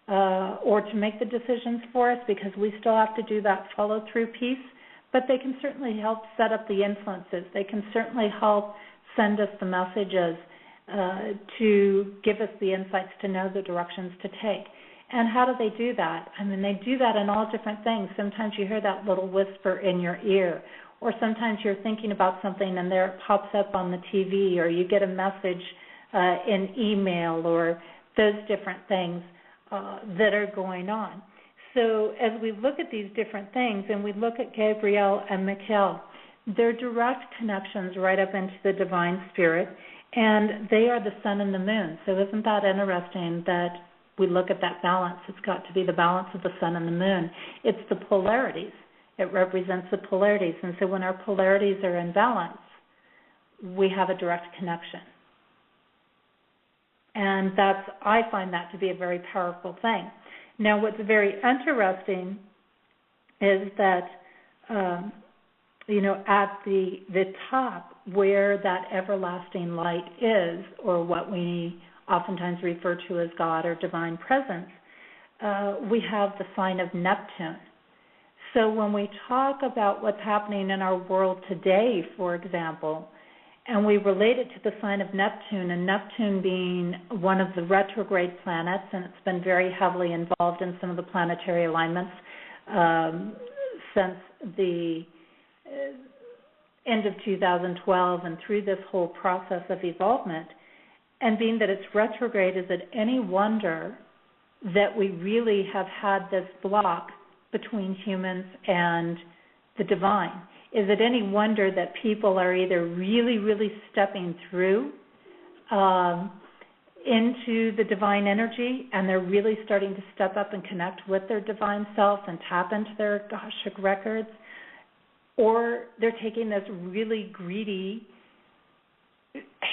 or to make the decisions for us, because we still have to do that follow-through piece, but they can certainly help set up the influences. They can certainly help send us the messages to give us the insights to know the directions to take. And how do they do that? I mean, they do that in all different things. Sometimes you hear that little whisper in your ear, or sometimes you're thinking about something and there it pops up on the TV, or you get a message in email, or those different things that are going on. So as we look at these different things, and we look at Gabriel and Michael, they're direct connections right up into the divine spirit, and they are the sun and the moon. So isn't that interesting that we look at that balance? It's got to be the balance of the sun and the moon. It's the polarities. It represents the polarities. And so when our polarities are in balance, we have a direct connection. And I find that to be a very powerful thing. Now, what's very interesting is that, at the top where that everlasting light is, or what we oftentimes refer to as God or divine presence, we have the sign of Neptune. So when we talk about what's happening in our world today, for example, and we relate it to the sign of Neptune, and Neptune being one of the retrograde planets, and it's been very heavily involved in some of the planetary alignments since the end of 2012 and through this whole process of evolvement. And being that it's retrograde, is it any wonder that we really have had this block between humans and the divine? Is it any wonder that people are either really, really stepping through into the divine energy, and they're really starting to step up and connect with their divine self and tap into their Akashic records, or they're taking this really greedy,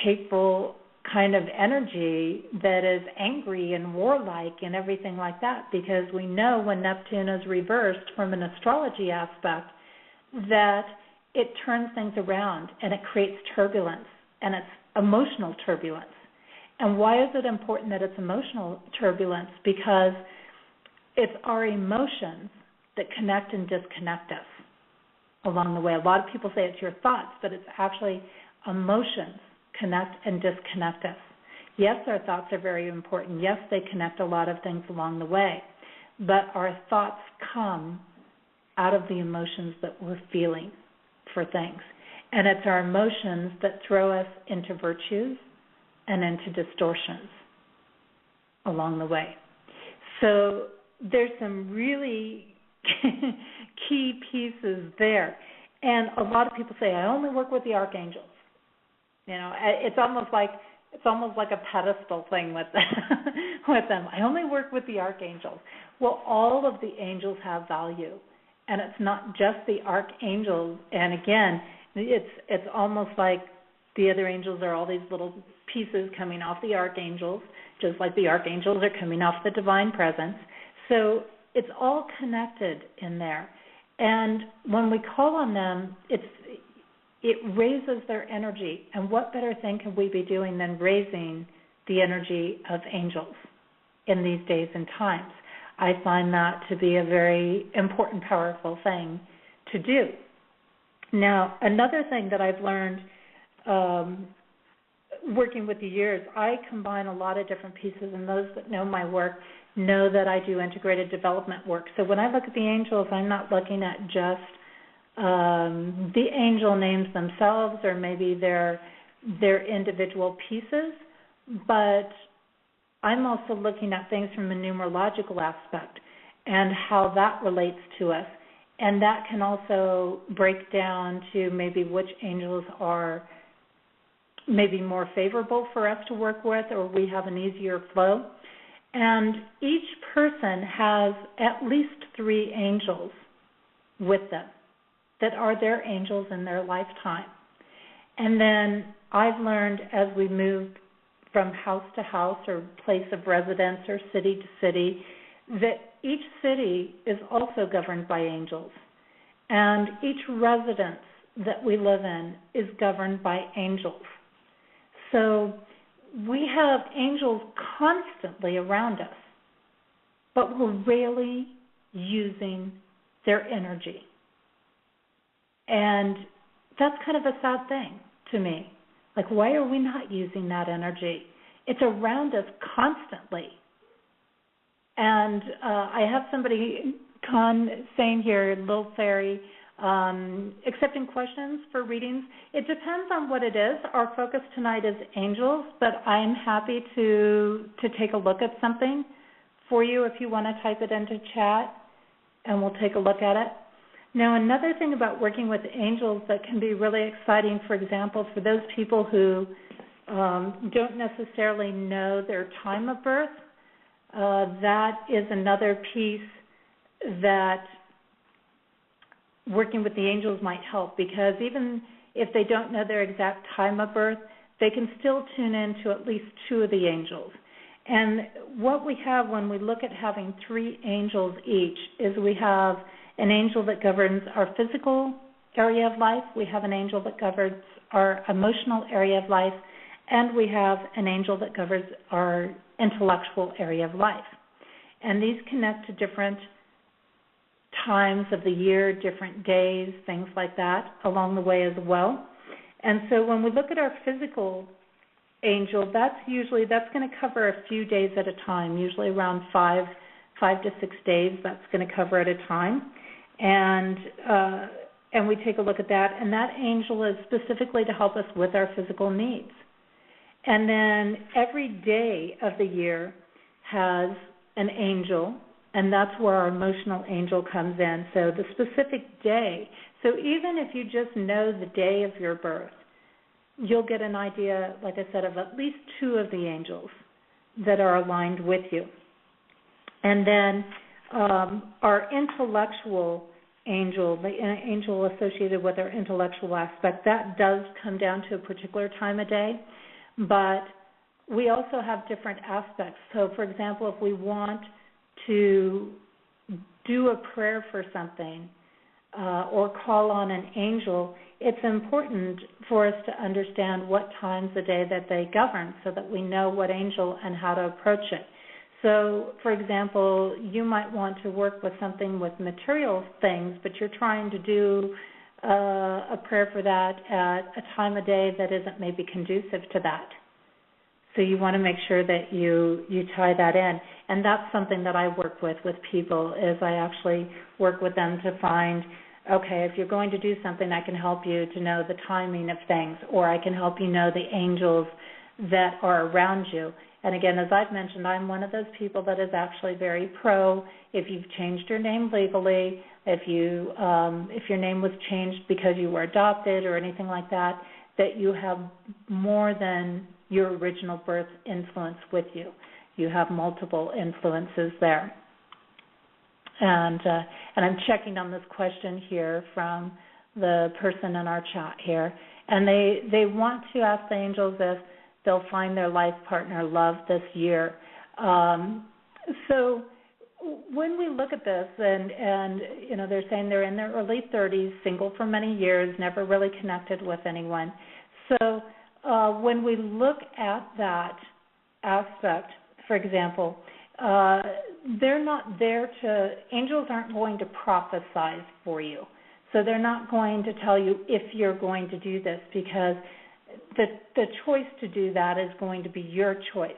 hateful kind of energy that is angry and warlike and everything like that, because we know when Neptune is reversed from an astrology aspect that it turns things around and it creates turbulence, and it's emotional turbulence. And why is it important that it's emotional turbulence? Because it's our emotions that connect and disconnect us along the way. A lot of people say it's your thoughts, but it's actually emotions connect and disconnect us. Yes, our thoughts are very important. Yes, they connect a lot of things along the way, but our thoughts come out of the emotions that we're feeling for things. And it's our emotions that throw us into virtues and into distortions along the way. So there's some really key pieces there. And a lot of people say, I only work with the archangels. You know, it's almost like a pedestal thing with them. I only work with the archangels. Well, all of the angels have value, and it's not just the archangels. And again, it's almost like the other angels are all these little pieces coming off the archangels, just like the archangels are coming off the divine presence. So it's all connected in there. And when we call on them, it raises their energy. And what better thing could we be doing than raising the energy of angels in these days and times? I find that to be a very important, powerful thing to do. Now, another thing that I've learned working with the years, I combine a lot of different pieces, and those that know my work know that I do integrated development work. So when I look at the angels, I'm not looking at just the angel names themselves or maybe their individual pieces, but I'm also looking at things from a numerological aspect and how that relates to us. And that can also break down to maybe which angels are maybe more favorable for us to work with, or we have an easier flow. And each person has at least 3 angels with them that are their angels in their lifetime. And then I've learned as we move from house to house or place of residence or city to city that each city is also governed by angels. And each residence that we live in is governed by angels. So we have angels constantly around us, but we're rarely using their energy. And that's kind of a sad thing to me. Like, why are we not using that energy? It's around us constantly. And I have somebody saying here, Little Fairy, accepting questions for readings. It depends on what it is. Our focus tonight is angels, but I'm happy to take a look at something for you if you want to type it into chat, and we'll take a look at it. Now, another thing about working with angels that can be really exciting, for example, for those people who don't necessarily know their time of birth, that is another piece that working with the angels might help, because even if they don't know their exact time of birth, they can still tune in to at least 2 of the angels. And what we have when we look at having 3 angels each is we have an angel that governs our physical area of life, we have an angel that governs our emotional area of life, and we have an angel that governs our intellectual area of life. And these connect to different times of the year, different days, things like that along the way as well. And so when we look at our physical angel, that's going to cover a few days at a time, usually around 5 to 6 days. That's going to cover at a time. And we take a look at that, and that angel is specifically to help us with our physical needs. And then every day of the year has an angel, and that's where our emotional angel comes in. So the specific day. So even if you just know the day of your birth, you'll get an idea, like I said, of at least 2 of the angels that are aligned with you. And then our intellectual angel, the angel associated with our intellectual aspect, that does come down to a particular time of day. But we also have different aspects. So, for example, if we want to do a prayer for something or call on an angel, it's important for us to understand what times of day that they govern so that we know what angel and how to approach it. So, for example, you might want to work with something with material things, but you're trying to do a prayer for that at a time of day that isn't maybe conducive to that. So you want to make sure that you tie that in. And that's something that I work with people, is I actually work with them to find, okay, if you're going to do something, I can help you to know the timing of things, or I can help you know the angels that are around you. And again, as I've mentioned, I'm one of those people that is actually very pro. If you've changed your name legally, if your name was changed because you were adopted or anything like that, that you have more than your original birth influence with you. You have multiple influences there. And I'm checking on this question here from the person in our chat here, and they want to ask the angels if they'll find their life partner love this year. So when we look at this, and you know, they're saying they're in their early 30s, single for many years, never really connected with anyone. So when we look at that aspect, for example, they're not there to, angels aren't going to prophesize for you. So they're not going to tell you if you're going to do this, because the choice to do that is going to be your choice.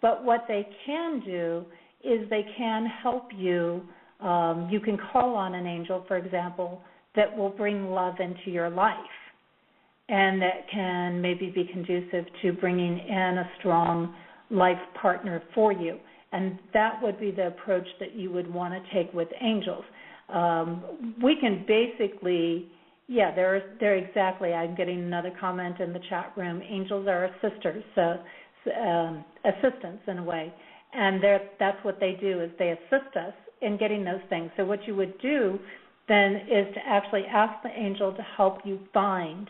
But what they can do is they can help you. You can call on an angel, for example, that will bring love into your life, and that can maybe be conducive to bringing in a strong life partner for you. And that would be the approach that you would want to take with angels. We can basically, they're exactly, I'm getting another comment in the chat room, angels are assisters, so assistants in a way. And that's what they do, is they assist us in getting those things. So what you would do then is to actually ask the angel to help you find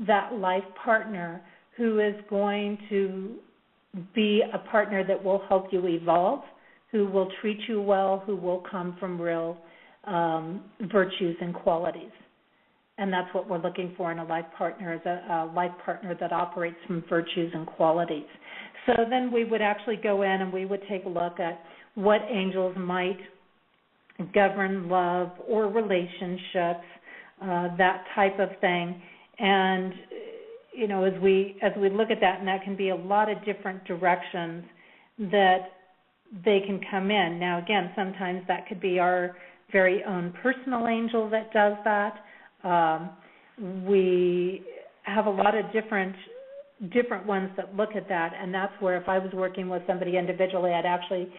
that life partner who is going to be a partner that will help you evolve, who will treat you well, who will come from real virtues and qualities. And that's what we're looking for in a life partner, is a life partner that operates from virtues and qualities. So then we would actually go in and we would take a look at what angels might govern love or relationships, that type of thing. And you know, as we look at that, and that can be a lot of different directions that they can come in. Now, again, sometimes that could be our very own personal angel that does that. We have a lot of different ones that look at that, and that's where if I was working with somebody individually, I'd actually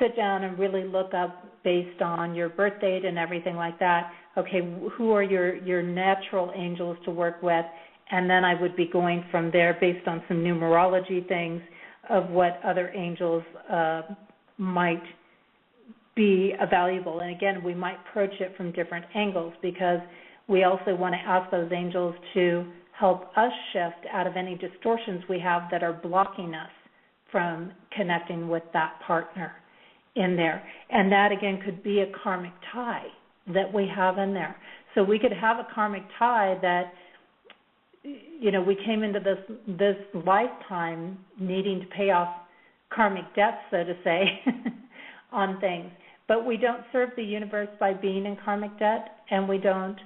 sit down and really look up based on your birth date and everything like that. Okay, who are your natural angels to work with? And then I would be going from there based on some numerology things of what other angels might be valuable. And again, we might approach it from different angles, because we also want to ask those angels to help us shift out of any distortions we have that are blocking us from connecting with that partner in there. And that, again, could be a karmic tie that we have in there. So we could have a karmic tie that, you know, we came into this lifetime needing to pay off karmic debts, so to say, on things. But we don't serve the universe by being in karmic debt, and we don't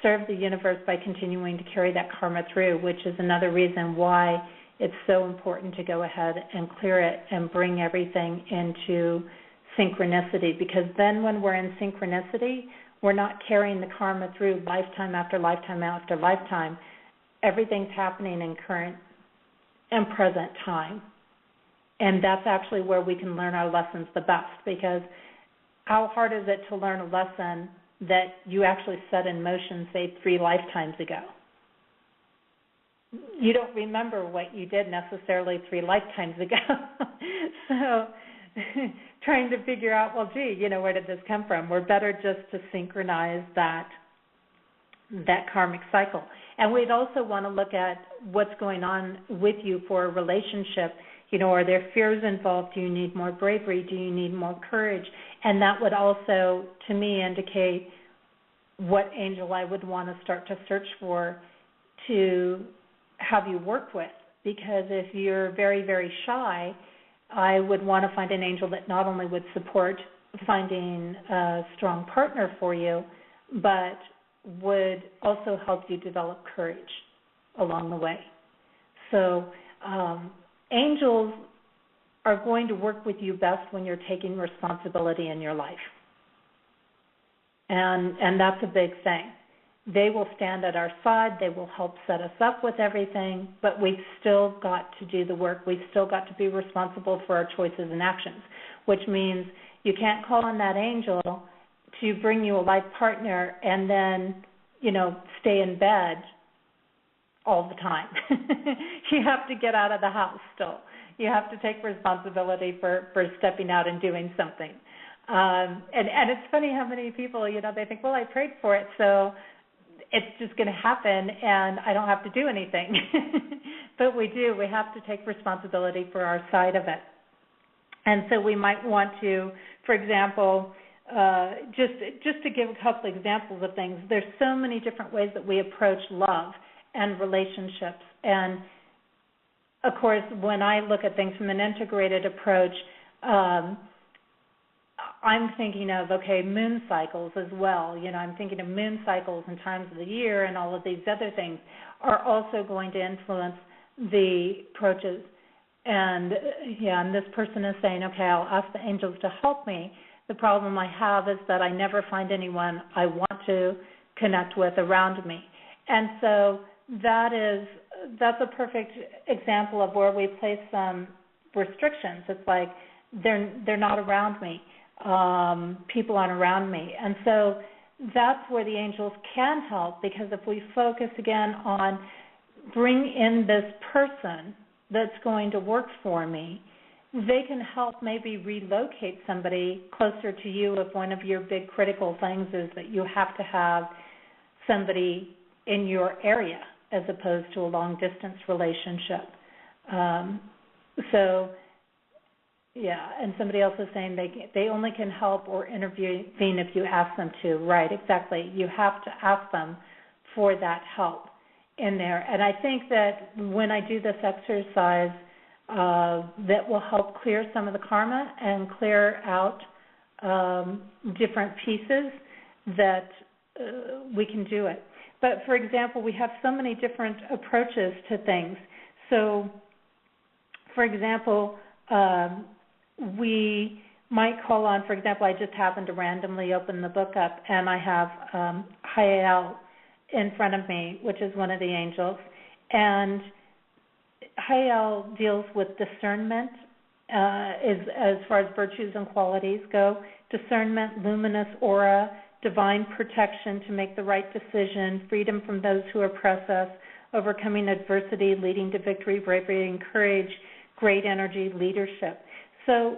serve the universe by continuing to carry that karma through, which is another reason why it's so important to go ahead and clear it and bring everything into synchronicity, because then when we're in synchronicity, we're not carrying the karma through lifetime after lifetime after lifetime. Everything's happening in current and present time. And that's actually where we can learn our lessons the best, because how hard is it to learn a lesson that you actually set in motion, say, 3 lifetimes ago? You don't remember what you did necessarily 3 lifetimes ago. trying to figure out, well, gee, where did this come from? We're better just to synchronize that karmic cycle. And we'd also want to look at what's going on with you for a relationship. Are there fears involved? Do you need more bravery? Do you need more courage? And that would also, to me, indicate what angel I would want to start to search for to have you work with. Because if you're very, very shy, I would want to find an angel that not only would support finding a strong partner for you, but would also help you develop courage along the way. So angels are going to work with you best when you're taking responsibility in your life. And that's a big thing. They will stand at our side. They will help set us up with everything, but we've still got to do the work. We've still got to be responsible for our choices and actions, which means you can't call on that angel to bring you a life partner and then, stay in bed all the time. You have to get out of the house still. You have to take responsibility for stepping out and doing something. And it's funny how many people, they think, well, I prayed for it, so it's just going to happen and I don't have to do anything. But we do. We have to take responsibility for our side of it. And so we might want to, for example, just to give a couple examples of things, there's so many different ways that we approach love and relationships. And, of course, when I look at things from an integrated approach, I'm thinking of, moon cycles as well. I'm thinking of moon cycles and times of the year, and all of these other things are also going to influence the approaches. And this person is saying, I'll ask the angels to help me. The problem I have is that I never find anyone I want to connect with around me. And so that's a perfect example of where we place some restrictions. It's like they're not around me. People aren't around me. And so that's where the angels can help, because if we focus again on bring in this person that's going to work for me, they can help maybe relocate somebody closer to you if one of your big critical things is that you have to have somebody in your area as opposed to a long-distance relationship. And somebody else is saying they only can help or intervene if you ask them to. Right, exactly. You have to ask them for that help in there. And I think that when I do this exercise, that will help clear some of the karma and clear out different pieces that we can do it. But, for example, we have so many different approaches to things. So, for example, we might call on, for example, I just happened to randomly open the book up, and I have Hayel in front of me, which is one of the angels. And Hayel deals with discernment as far as virtues and qualities go. Discernment, luminous aura, divine protection to make the right decision, freedom from those who oppress us, overcoming adversity, leading to victory, bravery, and courage, great energy, leadership. So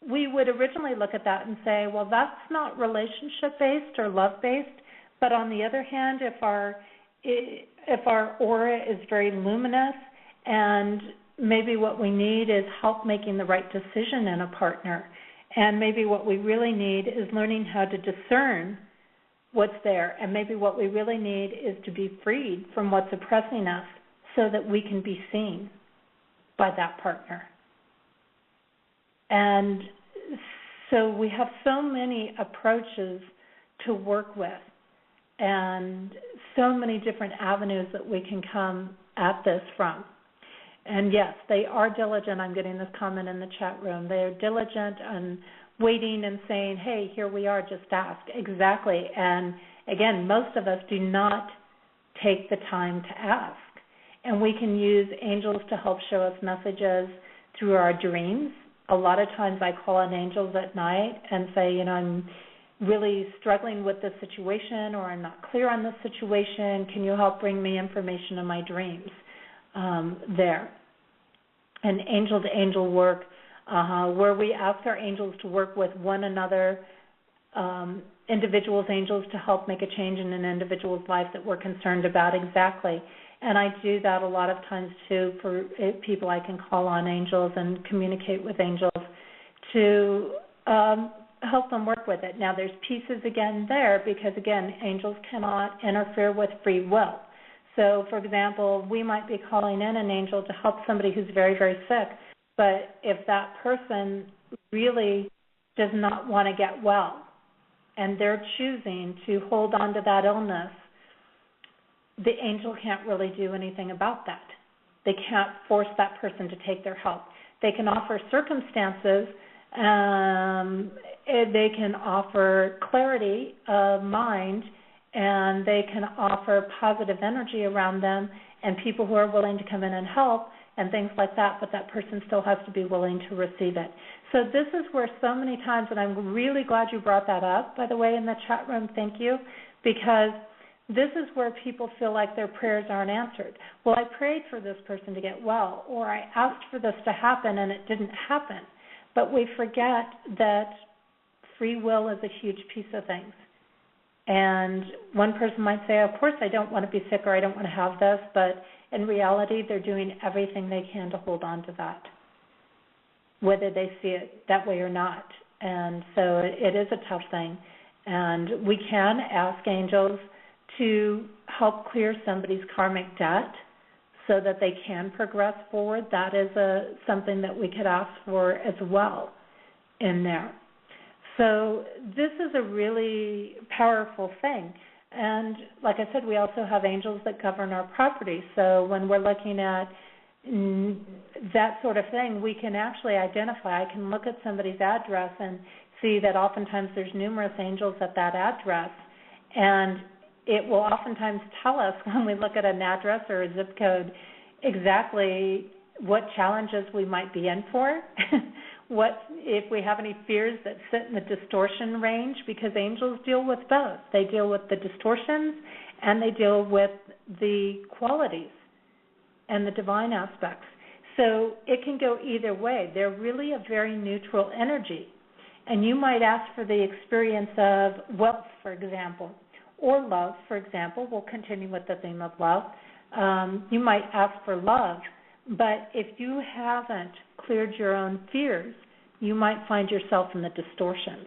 we would originally look at that and say, well, that's not relationship-based or love-based, but on the other hand, if our aura is very luminous and maybe what we need is help making the right decision in a partner, and maybe what we really need is learning how to discern what's there, and maybe what we really need is to be freed from what's oppressing us so that we can be seen by that partner. And so we have so many approaches to work with and so many different avenues that we can come at this from. And yes, they are diligent. I'm getting this comment in the chat room. They are diligent and waiting and saying, hey, here we are, just ask. Exactly. And again, most of us do not take the time to ask. And we can use angels to help show us messages through our dreams. A lot of times I call on angels at night and say, I'm really struggling with this situation, or I'm not clear on this situation. Can you help bring me information in my dreams there? And angel-to-angel work where we ask our angels to work with one another, individuals' angels, to help make a change in an individual's life that we're concerned about exactly. And I do that a lot of times, too, for people. I can call on angels and communicate with angels to help them work with it. Now, there's pieces again there because, again, angels cannot interfere with free will. So, for example, we might be calling in an angel to help somebody who's very, very sick, but if that person really does not want to get well and they're choosing to hold on to that illness, the angel can't really do anything about that. They can't force that person to take their help. They can offer circumstances, they can offer clarity of mind, and they can offer positive energy around them and people who are willing to come in and help and things like that, but that person still has to be willing to receive it. So this is where so many times, and I'm really glad you brought that up, by the way, in the chat room, thank you, because this is where people feel like their prayers aren't answered. Well, I prayed for this person to get well, or I asked for this to happen and it didn't happen. But we forget that free will is a huge piece of things. And one person might say, of course I don't want to be sick or I don't want to have this, but in reality they're doing everything they can to hold on to that, whether they see it that way or not. And so it is a tough thing. And we can ask angels to help clear somebody's karmic debt so that they can progress forward. That is something that we could ask for as well in there. So this is a really powerful thing. And like I said, we also have angels that govern our property. So when we're looking at that sort of thing, we can actually identify. I can look at somebody's address and see that oftentimes there's numerous angels at that address. And it will oftentimes tell us when we look at an address or a zip code exactly what challenges we might be in for, what if we have any fears that sit in the distortion range, because angels deal with both. They deal with the distortions and they deal with the qualities and the divine aspects. So it can go either way. They're really a very neutral energy. And you might ask for the experience of wealth, for example, or love, for example. We'll continue with the theme of love. You might ask for love, but if you haven't cleared your own fears, you might find yourself in the distortions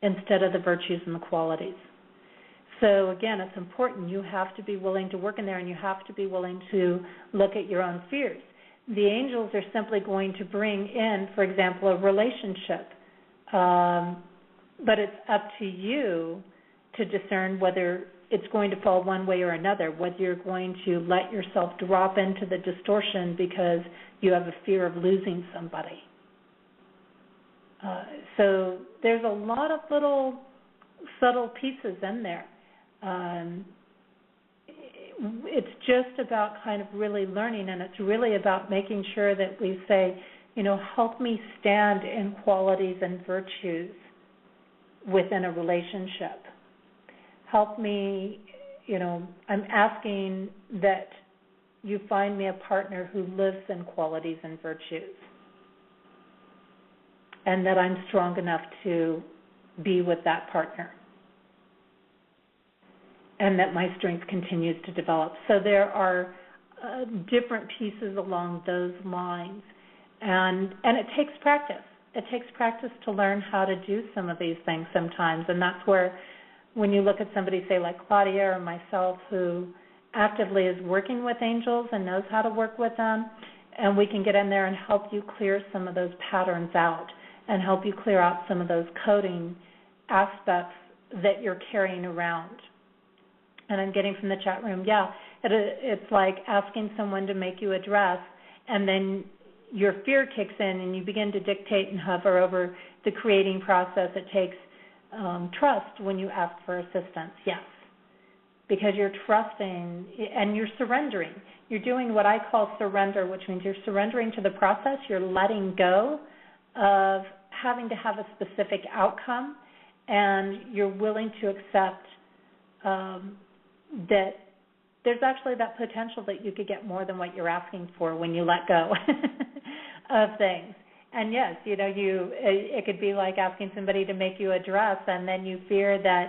instead of the virtues and the qualities. So again, it's important. You have to be willing to work in there, and you have to be willing to look at your own fears. The angels are simply going to bring in, for example, a relationship, but it's up to you to discern whether it's going to fall one way or another, whether you're going to let yourself drop into the distortion because you have a fear of losing somebody. So there's a lot of little subtle pieces in there. It's just about kind of really learning, and it's really about making sure that we say, help me stand in qualities and virtues within a relationship. Help me, I'm asking that you find me a partner who lives in qualities and virtues, and that I'm strong enough to be with that partner, and that my strength continues to develop. So there are different pieces along those lines, and it takes practice. It takes practice to learn how to do some of these things sometimes, and that's where when you look at somebody, say, like Claudia or myself, who actively is working with angels and knows how to work with them, and we can get in there and help you clear some of those patterns out and help you clear out some of those coding aspects that you're carrying around. And I'm getting from the chat room, it's like asking someone to make you a dress, and then your fear kicks in and you begin to dictate and hover over the creating process. It takes trust when you ask for assistance, yes, because you're trusting and you're surrendering. You're doing what I call surrender, which means you're surrendering to the process. You're letting go of having to have a specific outcome, and you're willing to accept that there's actually that potential that you could get more than what you're asking for when you let go of things. And yes, it could be like asking somebody to make you a dress, and then you fear that,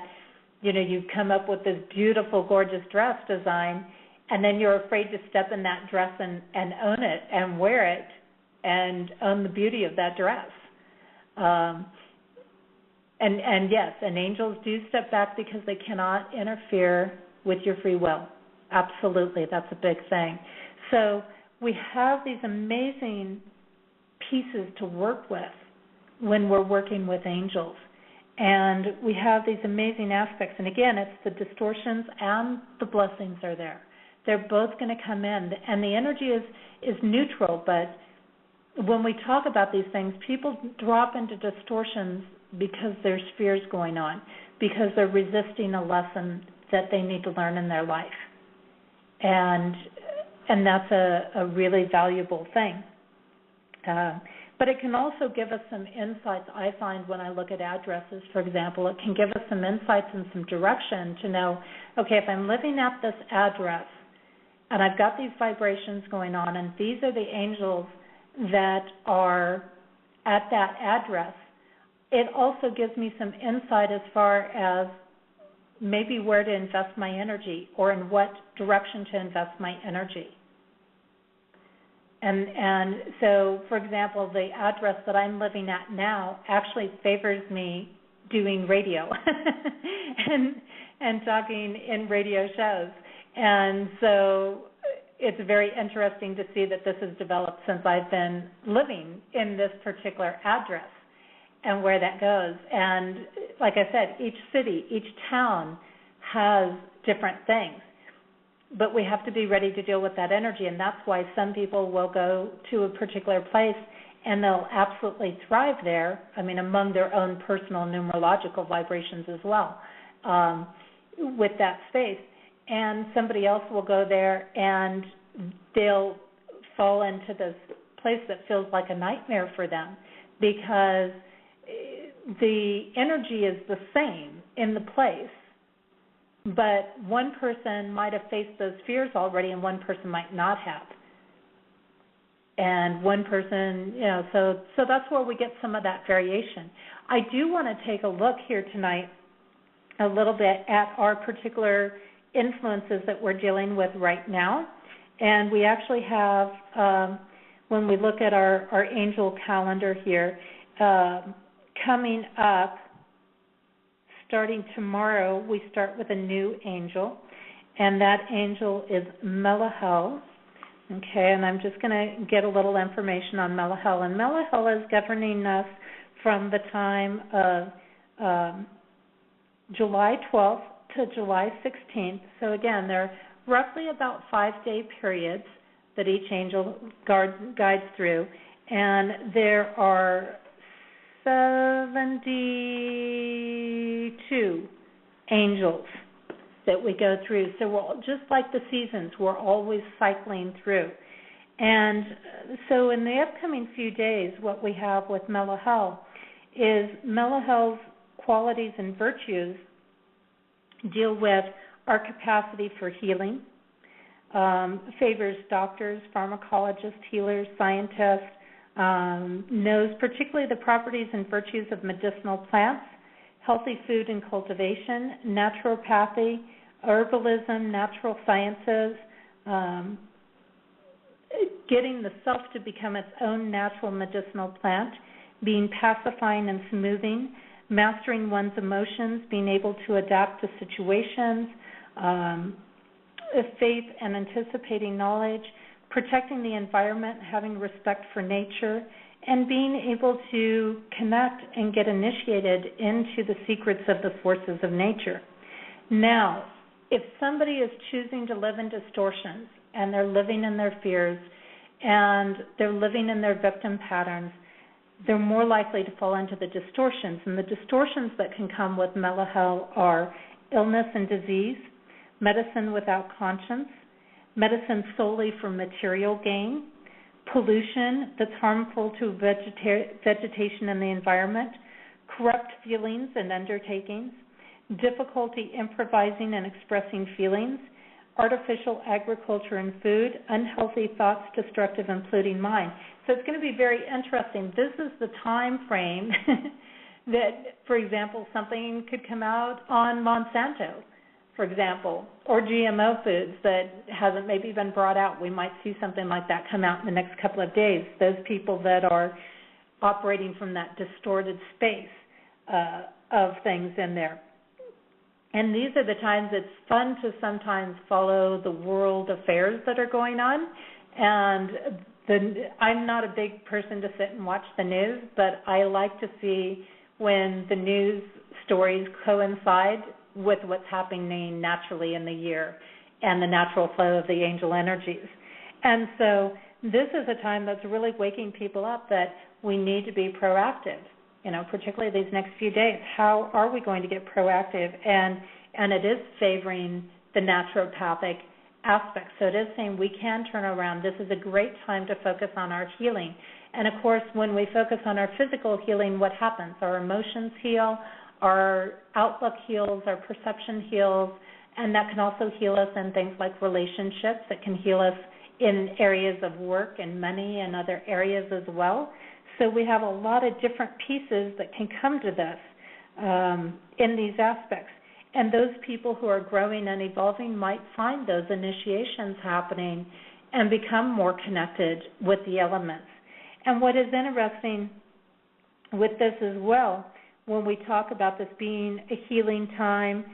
you come up with this beautiful, gorgeous dress design, and then you're afraid to step in that dress and own it and wear it and own the beauty of that dress. And yes, and angels do step back because they cannot interfere with your free will. Absolutely, that's a big thing. So we have these amazing pieces to work with when we're working with angels. And we have these amazing aspects. And again, it's the distortions and the blessings are there. They're both going to come in. And the energy is neutral, but when we talk about these things, people drop into distortions because there's fears going on, because they're resisting a lesson that they need to learn in their life. And that's a really valuable thing. But it can also give us some insights, I find, when I look at addresses, for example. It can give us some insights and some direction to know, okay, if I'm living at this address and I've got these vibrations going on and these are the angels that are at that address, it also gives me some insight as far as maybe where to invest my energy or in what direction to invest my energy. And so, for example, the address that I'm living at now actually favors me doing radio and talking in radio shows. And so it's very interesting to see that this has developed since I've been living in this particular address and where that goes. And like I said, each city, each town has different things. But we have to be ready to deal with that energy, and that's why some people will go to a particular place and they'll absolutely thrive there, among their own personal numerological vibrations as well, with that space. And somebody else will go there and they'll fall into this place that feels like a nightmare for them because the energy is the same in the place, but one person might have faced those fears already and one person might not have. And one person, so that's where we get some of that variation. I do want to take a look here tonight a little bit at our particular influences that we're dealing with right now. And we actually have, when we look at our angel calendar here, coming up, starting tomorrow, we start with a new angel, and that angel is Melahel. Okay, and I'm just going to get a little information on Melahel. And Melahel is governing us from the time of July 12th to July 16th. So again, they're roughly about 5-day periods that each angel guides through, and there are 72 angels that we go through. So we're just like the seasons, we're always cycling through. And so in the upcoming few days, what we have with Melahel is Melahel's qualities and virtues deal with our capacity for healing, favors doctors, pharmacologists, healers, scientists, knows particularly the properties and virtues of medicinal plants, healthy food and cultivation, naturopathy, herbalism, natural sciences, getting the self to become its own natural medicinal plant, being pacifying and smoothing, mastering one's emotions, being able to adapt to situations, faith and anticipating knowledge, protecting the environment, having respect for nature, and being able to connect and get initiated into the secrets of the forces of nature. Now, if somebody is choosing to live in distortions and they're living in their fears and they're living in their victim patterns, they're more likely to fall into the distortions. And the distortions that can come with Melahel are illness and disease, medicine without conscience, medicine solely for material gain, pollution that's harmful to vegetation and the environment, corrupt feelings and undertakings, difficulty improvising and expressing feelings, artificial agriculture and food, unhealthy thoughts, destructive and polluting mind. So it's going to be very interesting. This is the time frame that, for example, something could come out on Monsanto, for example, or GMO foods that hasn't maybe been brought out. We might see something like that come out in the next couple of days. Those people that are operating from that distorted space of things in there. And these are the times it's fun to sometimes follow the world affairs that are going on. And I'm not a big person to sit and watch the news, but I like to see when the news stories coincide with what's happening naturally in the year and the natural flow of the angel energies. And so this is a time that's really waking people up that we need to be proactive, particularly these next few days. How are we going to get proactive? And it is favoring the naturopathic aspect. So it is saying we can turn around. This is a great time to focus on our healing. And, of course, when we focus on our physical healing, what happens? Our emotions heal, our outlook heals, our perception heals, and that can also heal us in things like relationships. It can heal us in areas of work and money and other areas as well. So we have a lot of different pieces that can come to this in these aspects. And those people who are growing and evolving might find those initiations happening and become more connected with the elements. And what is interesting with this as well, when we talk about this being a healing time,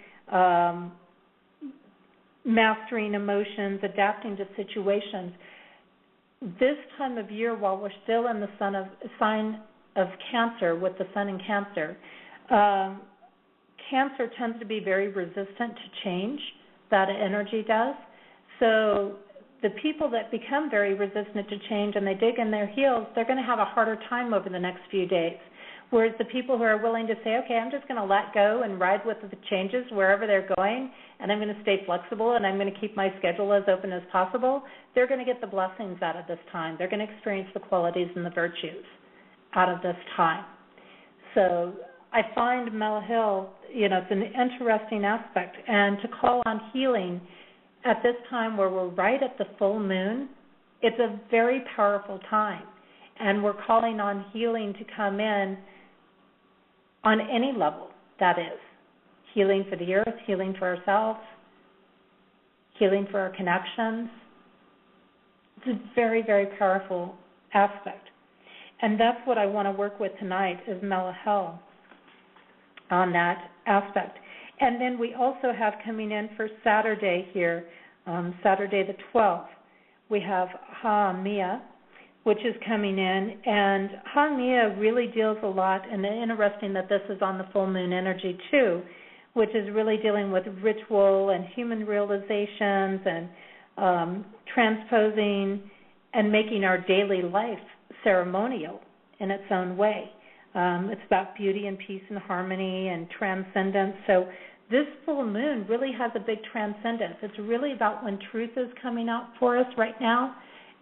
mastering emotions, adapting to situations, this time of year, while we're still in the sign of Cancer, with the sun in Cancer, Cancer tends to be very resistant to change. That energy does. So the people that become very resistant to change and they dig in their heels, they're going to have a harder time over the next few days. Whereas the people who are willing to say, okay, I'm just going to let go and ride with the changes wherever they're going, and I'm going to stay flexible, and I'm going to keep my schedule as open as possible, they're going to get the blessings out of this time. They're going to experience the qualities and the virtues out of this time. So I find Melhill, it's an interesting aspect. And to call on healing at this time where we're right at the full moon, it's a very powerful time. And we're calling on healing to come in on any level, that is. Healing for the earth, healing for ourselves, healing for our connections. It's a very, very powerful aspect. And that's what I want to work with tonight is Melhill on that aspect. And then we also have coming in for Saturday here, Saturday the 12th, we have Ha-Mia, which is coming in. And Ha-Mia really deals a lot, and interesting that this is on the full moon energy too, which is really dealing with ritual and human realizations and transposing and making our daily life ceremonial in its own way. It's about beauty and peace and harmony and transcendence. So this full moon really has a big transcendence. It's really about when truth is coming out for us right now,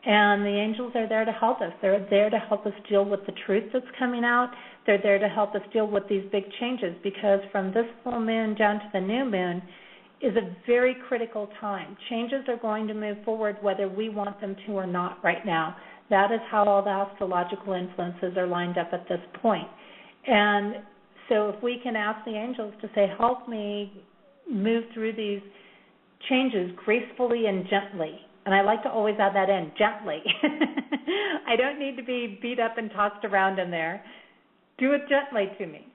and the angels are there to help us. They're there to help us deal with the truth that's coming out. They're there to help us deal with these big changes, because from this full moon down to the new moon is a very critical time. Changes are going to move forward whether we want them to or not right now. That is how all the astrological influences are lined up at this point. And so if we can ask the angels to say, help me move through these changes gracefully and gently. And I like to always add that in, gently. I don't need to be beat up and tossed around in there. Do it gently to me,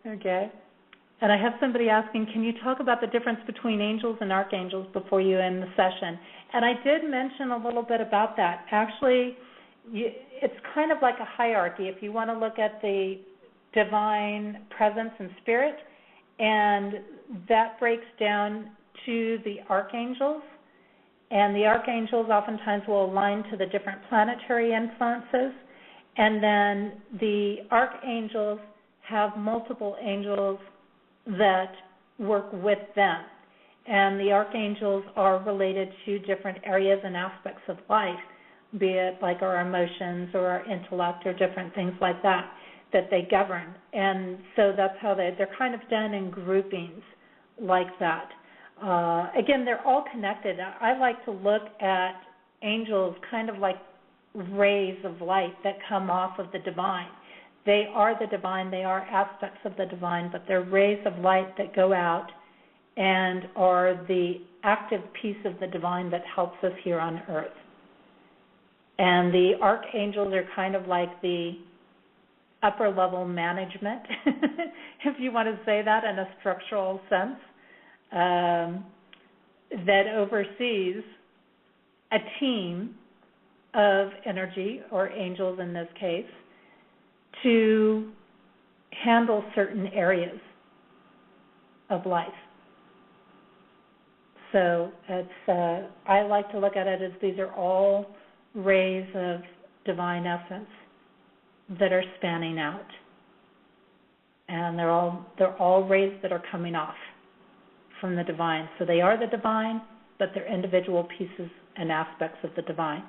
okay? And I have somebody asking, can you talk about the difference between angels and archangels before you end the session? And I did mention a little bit about that. Actually, it's kind of like a hierarchy. If you want to look at the divine presence and spirit, and that breaks down to the archangels. And the archangels oftentimes will align to the different planetary influences. And then the archangels have multiple angels that work with them. And the archangels are related to different areas and aspects of life, be it like our emotions or our intellect or different things like that they govern. And so that's how they're kind of done in groupings like that. Again, they're all connected. I like to look at angels kind of like rays of light that come off of the divine. They are the divine, they are aspects of the divine, but they're rays of light that go out and are the active piece of the divine that helps us here on earth. And the archangels are kind of like the upper level management, if you want to say that in a structural sense, that oversees a team of energy, or angels in this case, to handle certain areas of life. So it's, I like to look at it as these are all rays of divine essence that are spanning out, and they're all rays that are coming off from the divine. So they are the divine, but they're individual pieces and aspects of the divine.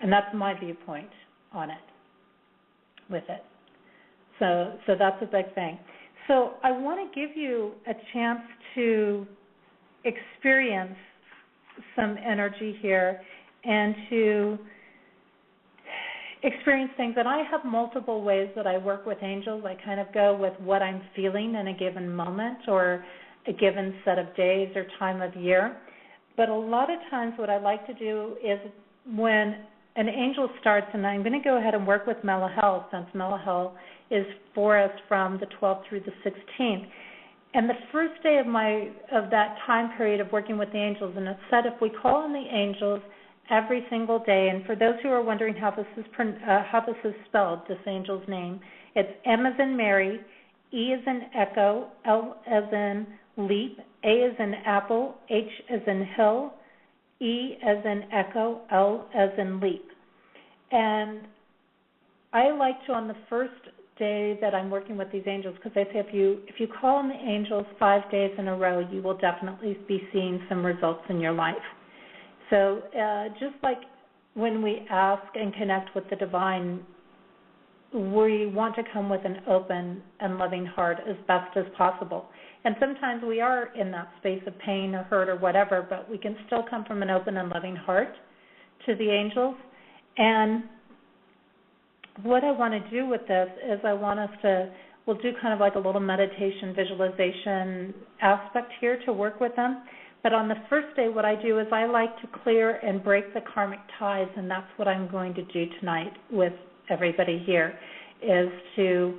And that's my viewpoint on it, with it. So that's a big thing. So I want to give you a chance to experience some energy here and to experience things. And I have multiple ways that I work with angels. I kind of go with what I'm feeling in a given moment or a given set of days or time of year. But a lot of times what I like to do is when an angel starts, and I'm going to go ahead and work with Melahel, since Melahel is for us from the 12th through the 16th. And the first day of that time period of working with the angels, and it's said if we call on the angels every single day, and for those who are wondering how this is spelled, this angel's name, it's M as in Mary, E as in Echo, L as in Leap, A as in Apple, H as in Hill, E as in Echo, L as in Leap. And I like to, on the first day that I'm working with these angels, because I say if you call on the angels 5 days in a row, you will definitely be seeing some results in your life. So just like when we ask and connect with the divine, we want to come with an open and loving heart as best as possible. And sometimes we are in that space of pain or hurt or whatever, but we can still come from an open and loving heart to the angels. And what I want to do with this is we'll do kind of like a little meditation visualization aspect here to work with them. But on the first day, what I do is I like to clear and break the karmic ties, and that's what I'm going to do tonight with everybody here, is to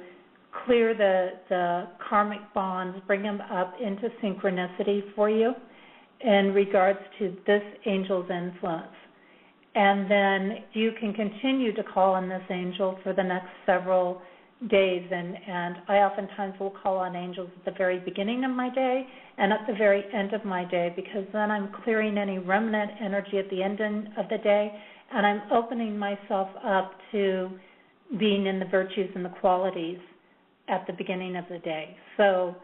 clear the karmic bonds, bring them up into synchronicity for you in regards to this angel's influence. And then you can continue to call on this angel for the next several days. And I oftentimes will call on angels at the very beginning of my day and at the very end of my day, because then I'm clearing any remnant energy at the end of the day, and I'm opening myself up to being in the virtues and the qualities at the beginning of the day. So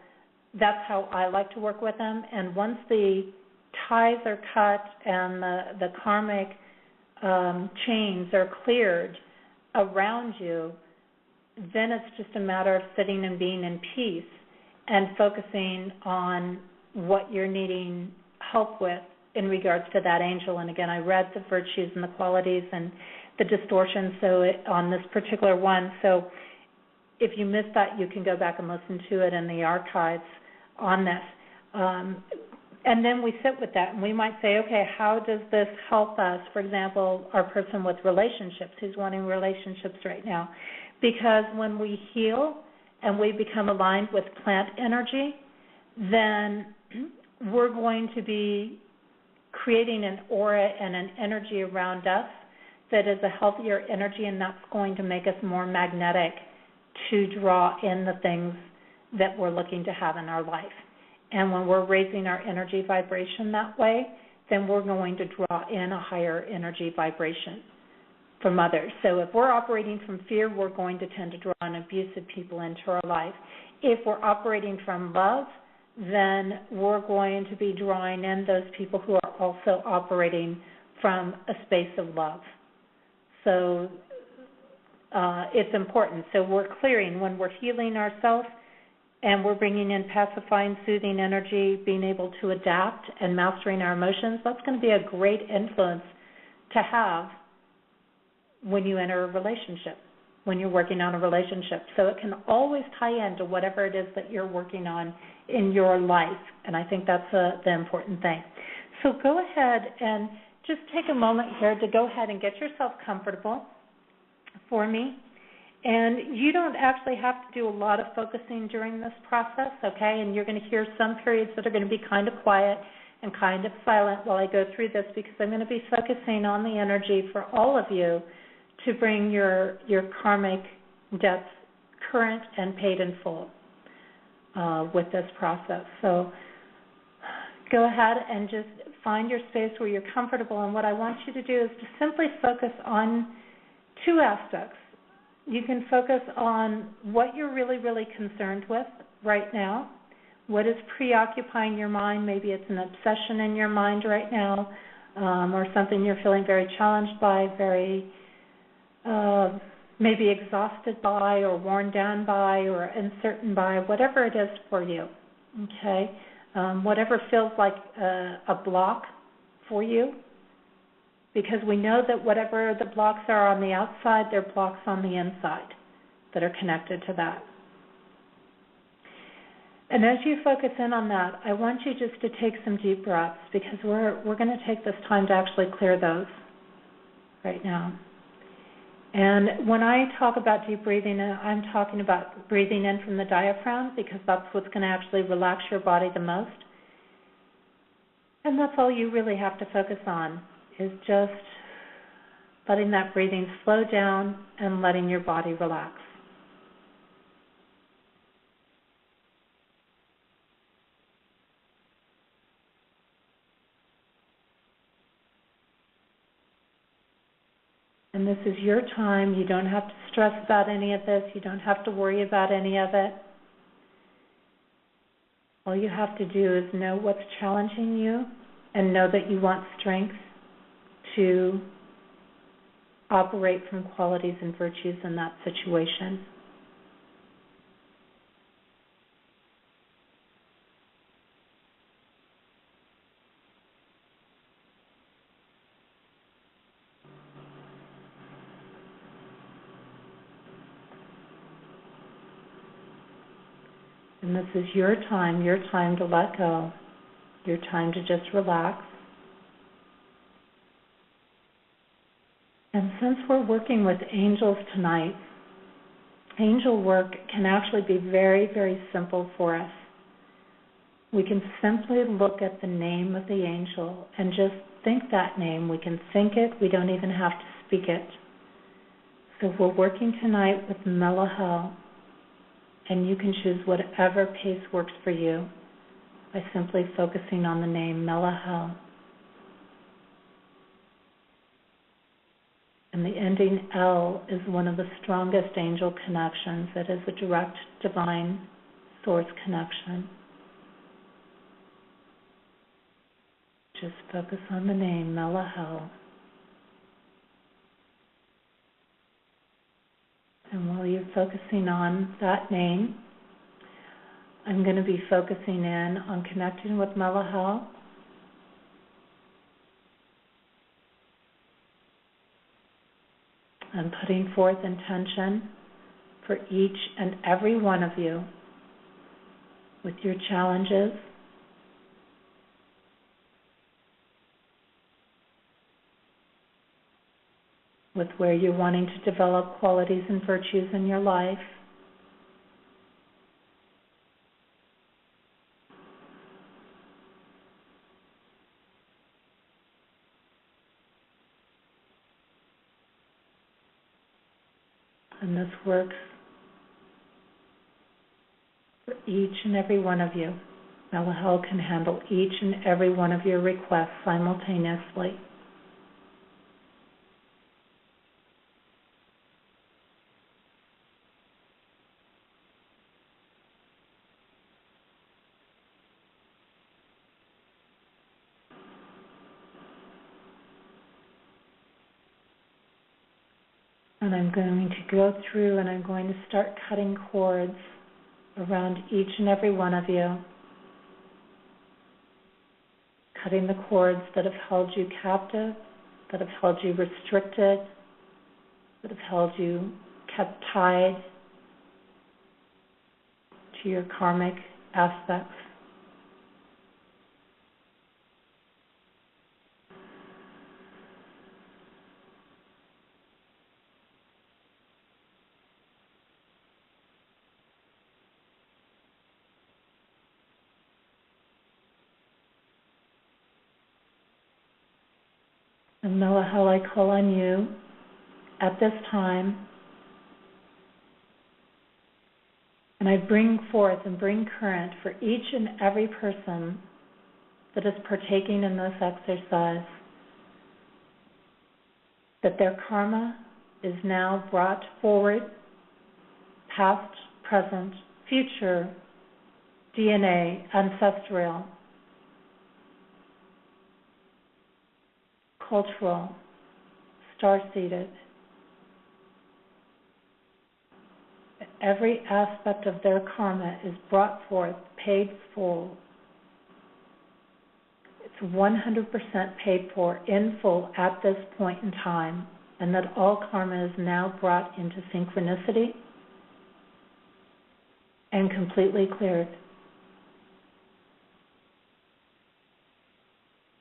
that's how I like to work with them. And once the ties are cut and the karmic chains are cleared around you, then it's just a matter of sitting and being in peace and focusing on what you're needing help with in regards to that angel. And again, I read the virtues and the qualities and the distortions on this particular one. So if you missed that, you can go back and listen to it in the archives on this. And then we sit with that, and we might say, okay, how does this help us? For example, our person with relationships who's wanting relationships right now. Because when we heal and we become aligned with plant energy, then we're going to be creating an aura and an energy around us that is a healthier energy, and that's going to make us more magnetic to draw in the things that we're looking to have in our life. And when we're raising our energy vibration that way, then we're going to draw in a higher energy vibration from others. So if we're operating from fear, we're going to tend to draw in abusive people into our life. If we're operating from love, then we're going to be drawing in those people who are also operating from a space of love. So it's important. So we're clearing when we're healing ourselves. and we're bringing in pacifying, soothing energy, being able to adapt and mastering our emotions, that's going to be a great influence to have when you enter a relationship, when you're working on a relationship. So it can always tie into whatever it is that you're working on in your life, and I think that's the important thing. So go ahead and just take a moment here to go ahead and get yourself comfortable for me. And you don't actually have to do a lot of focusing during this process, okay? And you're going to hear some periods that are going to be kind of quiet and kind of silent while I go through this, because I'm going to be focusing on the energy for all of you to bring your karmic debts current and paid in full with this process. So go ahead and just find your space where you're comfortable, and what I want you to do is to simply focus on two aspects. You can focus on what you're really, really concerned with right now, what is preoccupying your mind. Maybe it's an obsession in your mind right now, or something you're feeling very challenged by, very maybe exhausted by, or worn down by, or uncertain by, whatever it is for you, okay? Whatever feels like a block for you, because we know that whatever the blocks are on the outside, they're blocks on the inside that are connected to that. And as you focus in on that, I want you just to take some deep breaths, because we're going to take this time to actually clear those right now. And when I talk about deep breathing, I'm talking about breathing in from the diaphragm, because that's what's going to actually relax your body the most. And that's all you really have to focus on, is just letting that breathing slow down and letting your body relax. And this is your time. You don't have to stress about any of this. You don't have to worry about any of it. All you have to do is know what's challenging you and know that you want strength to operate from qualities and virtues in that situation. And this is your time to let go, your time to just relax. And since we're working with angels tonight, angel work can actually be very, very simple for us. We can simply look at the name of the angel and just think that name. We can think it. We don't even have to speak it. So we're working tonight with Melahel, and you can choose whatever pace works for you by simply focusing on the name Melahel. And the ending L is one of the strongest angel connections. It is a direct divine source connection. Just focus on the name Melahel. And while you're focusing on that name, I'm going to be focusing in on connecting with Melahel. And putting forth intention for each and every one of you with your challenges, with where you're wanting to develop qualities and virtues in your life. And this works for each and every one of you. Melahel can handle each and every one of your requests simultaneously. And I'm going to go through and I'm going to start cutting cords around each and every one of you, cutting the cords that have held you captive, that have held you restricted, that have held you kept tied to your karmic aspects. And Melahel, I call on you at this time, and I bring forth and bring current for each and every person that is partaking in this exercise, that their karma is now brought forward, past, present, future, DNA, ancestral, cultural, star-seeded. Every aspect of their karma is brought forth, paid full. It's 100% paid for in full at this point in time, and that all karma is now brought into synchronicity and completely cleared.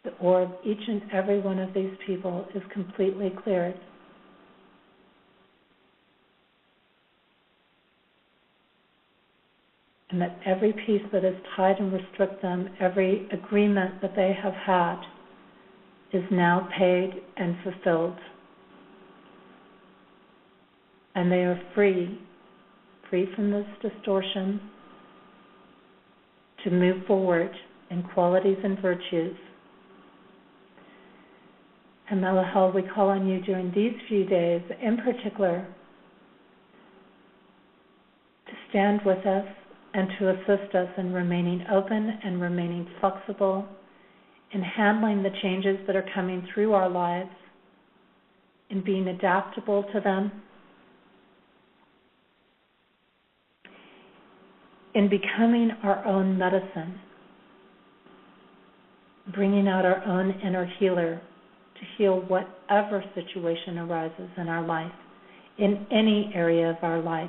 The aura of each and every one of these people is completely cleared. And that every piece that is tied and restrict them, every agreement that they have had, is now paid and fulfilled. And they are free from this distortion, to move forward in qualities and virtues. And Melahel, we call on you during these few days in particular to stand with us and to assist us in remaining open and remaining flexible in handling the changes that are coming through our lives, in being adaptable to them, in becoming our own medicine, bringing out our own inner healer to heal whatever situation arises in our life, in any area of our life.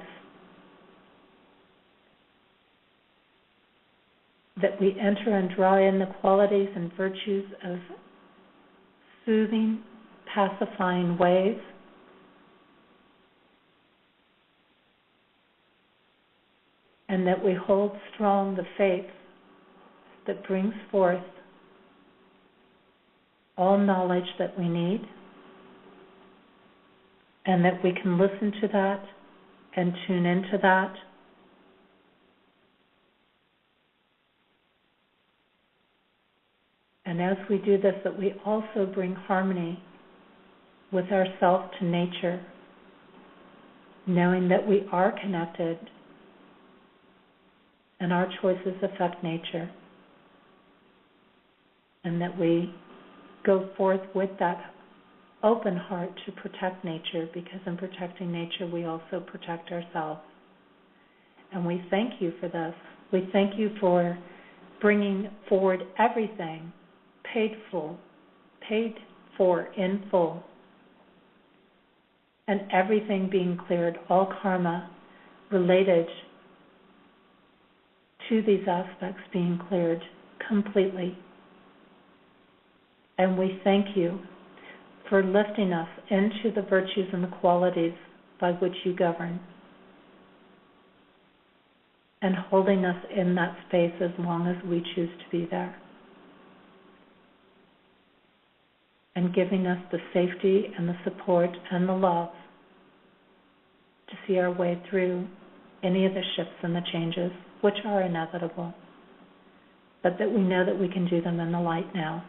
That we enter and draw in the qualities and virtues of soothing, pacifying ways, and that we hold strong the faith that brings forth all knowledge that we need, and that we can listen to that and tune into that. And as we do this, that we also bring harmony with ourself to nature, knowing that we are connected and our choices affect nature, and that we go forth with that open heart to protect nature, because in protecting nature we also protect ourselves. And we thank you for this. We thank you for bringing forward everything paid for in full, and everything being cleared, all karma related to these aspects being cleared completely. And we thank you for lifting us into the virtues and the qualities by which you govern, and holding us in that space as long as we choose to be there, and giving us the safety and the support and the love to see our way through any of the shifts and the changes, which are inevitable, but that we know that we can do them in the light now,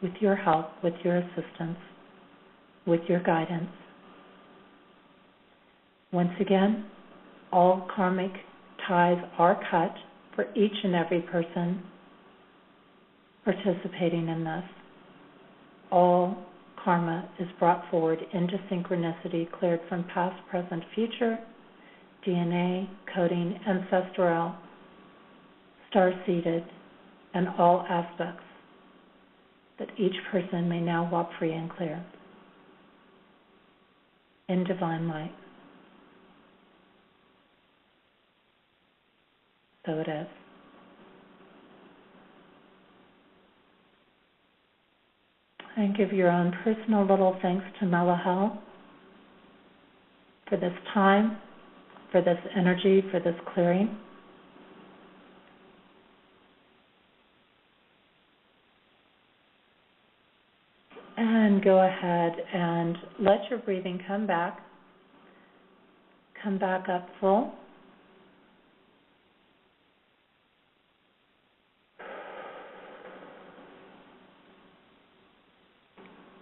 with your help, with your assistance, with your guidance. Once again, all karmic ties are cut for each and every person participating in this. All karma is brought forward into synchronicity, cleared from past, present, future, DNA, coding, ancestral, star-seeded, and all aspects, that each person may now walk free and clear in divine light. So it is. And give your own personal little thanks to Melahel for this time, for this energy, for this clearing. And go ahead and let your breathing come back up full.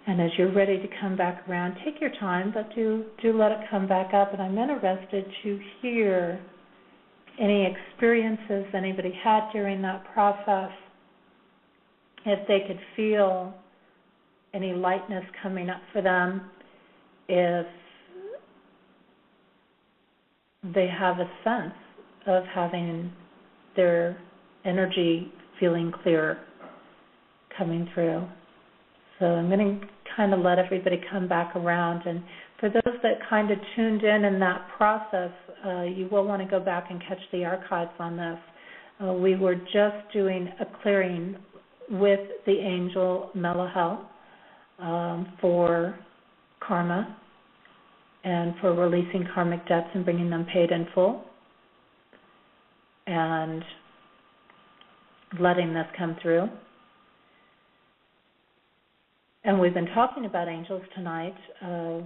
And as you're ready to come back around, take your time, but do let it come back up. And I'm interested to hear any experiences anybody had during that process, if they could feel any lightness coming up for them, if they have a sense of having their energy feeling clearer coming through. So I'm going to kind of let everybody come back around. And for those that kind of tuned in that process, you will want to go back and catch the archives on this. We were just doing a clearing with the angel Melahel for karma and for releasing karmic debts and bringing them paid in full, and letting this come through. And we've been talking about angels tonight.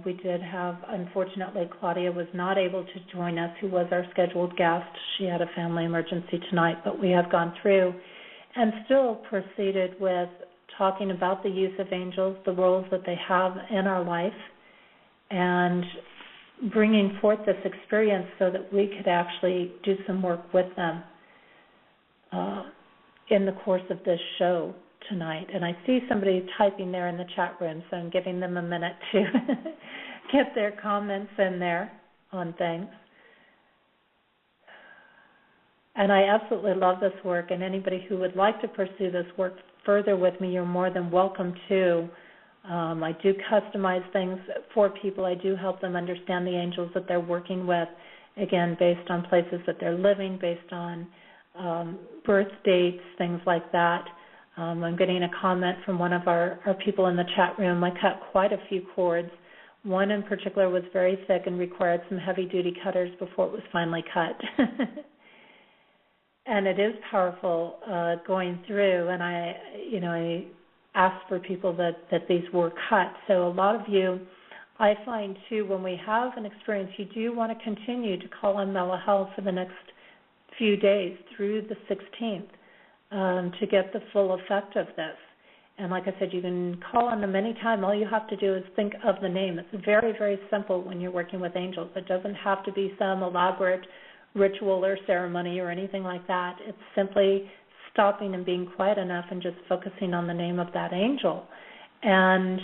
We did have, unfortunately, Claudia was not able to join us, who was our scheduled guest. She had a family emergency tonight, but we have gone through and still proceeded with talking about the use of angels, the roles that they have in our life, and bringing forth this experience so that we could actually do some work with them in the course of this show tonight. And I see somebody typing there in the chat room, so I'm giving them a minute to get their comments in there on things. And I absolutely love this work, and anybody who would like to pursue this work further with me, you're more than welcome to. I do customize things for people. I do help them understand the angels that they're working with, again, based on places that they're living, based on birth dates, things like that. I'm getting a comment from one of our people in the chat room. I cut quite a few cords. One in particular was very thick and required some heavy-duty cutters before it was finally cut. And it is powerful going through, and I asked for people that these were cut. So a lot of you, I find too, when we have an experience, you do want to continue to call on Melahel for the next few days through the 16th to get the full effect of this. And like I said, you can call on them anytime. All you have to do is think of the name. It's very, very simple when you're working with angels. It doesn't have to be some elaborate ritual or ceremony or anything like that. It's simply stopping and being quiet enough and just focusing on the name of that angel. And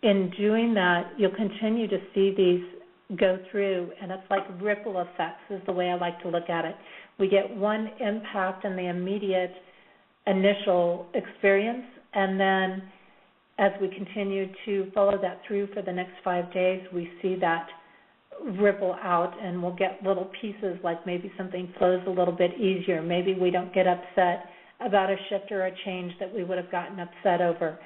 in doing that, you'll continue to see these go through, and it's like ripple effects is the way I like to look at it. We get one impact in the immediate initial experience, and then as we continue to follow that through for the next 5 days, we see that ripple out, and we'll get little pieces, like maybe something flows a little bit easier. Maybe we don't get upset about a shift or a change that we would have gotten upset over.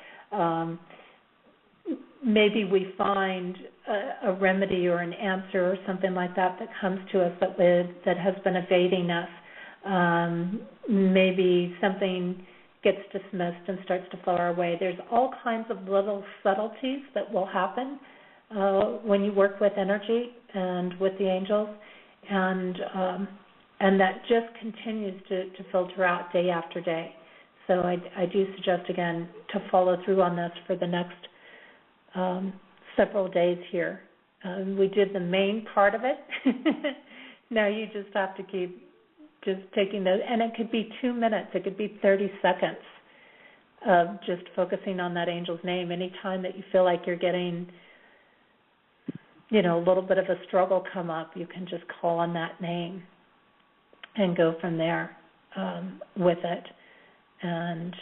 Maybe we find a remedy or an answer or something like that comes to us that has been evading us. Maybe something gets dismissed and starts to flow our way. There's all kinds of little subtleties that will happen when you work with energy and with the angels, and that just continues to filter out day after day. So I do suggest, again, to follow through on this for the next several days here. We did the main part of it. Now you just have to keep just taking those, and it could be 2 minutes, it could be 30 seconds of just focusing on that angel's name. Anytime that you feel like you're getting a little bit of a struggle come up, you can just call on that name and go from there with it. And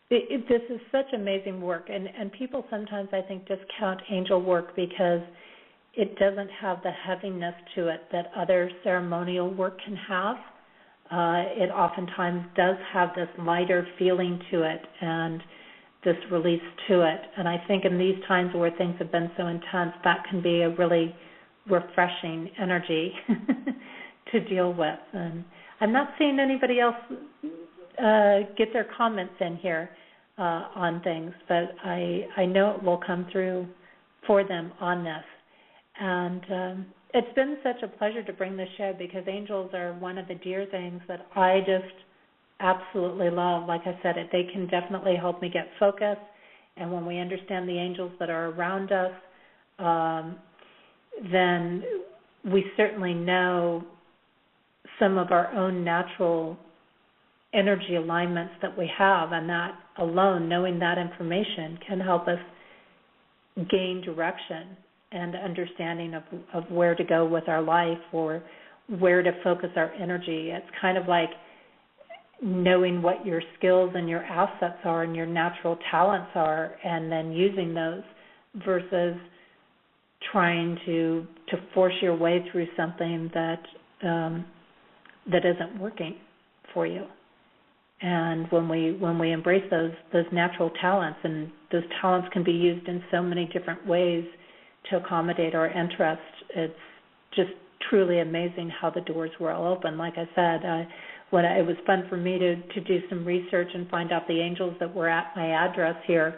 this is such amazing work. And people sometimes, I think, discount angel work because it doesn't have the heaviness to it that other ceremonial work can have. It oftentimes does have this lighter feeling to it and this release to it. And I think in these times where things have been so intense, that can be a really refreshing energy to deal with. And I'm not seeing anybody else get their comments in here on things, but I know it will come through for them on this. And it's been such a pleasure to bring this show because angels are one of the dear things that I just absolutely love. Like I said, they can definitely help me get focused. And when we understand the angels that are around us, then we certainly know some of our own natural energy alignments that we have, and that alone, knowing that information, can help us gain direction and understanding of where to go with our life or where to focus our energy. It's kind of like knowing what your skills and your assets are and your natural talents are, and then using those versus trying to force your way through something that isn't working for you. And when we embrace those natural talents, and those talents can be used in so many different ways to accommodate our interest, it's just truly amazing how the doors were all open. Like I said, it was fun for me to do some research and find out the angels that were at my address here,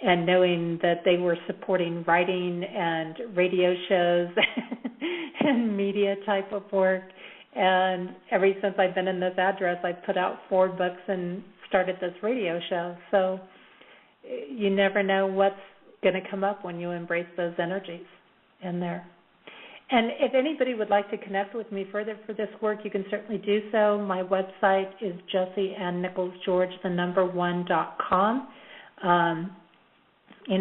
and knowing that they were supporting writing and radio shows and media type of work. And ever since I've been in this address, I've put out 4 books and started this radio show. So you never know what's going to come up when you embrace those energies in there. And if anybody would like to connect with me further for this work, you can certainly do so. My website is JessieAnnNicholsGeorge1.com.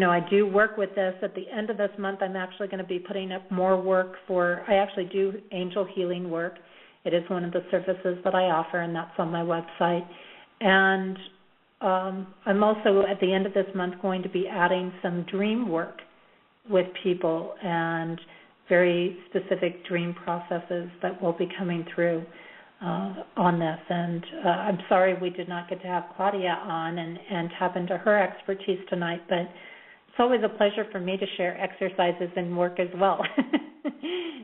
I do work with this. At the end of this month, I'm actually going to be putting up more work I actually do angel healing work. It is one of the services that I offer, and that's on my website. And I'm also, at the end of this month, going to be adding some dream work with people and very specific dream processes that will be coming through on this. And I'm sorry we did not get to have Claudia on and tap into her expertise tonight, but it's always a pleasure for me to share exercises and work as well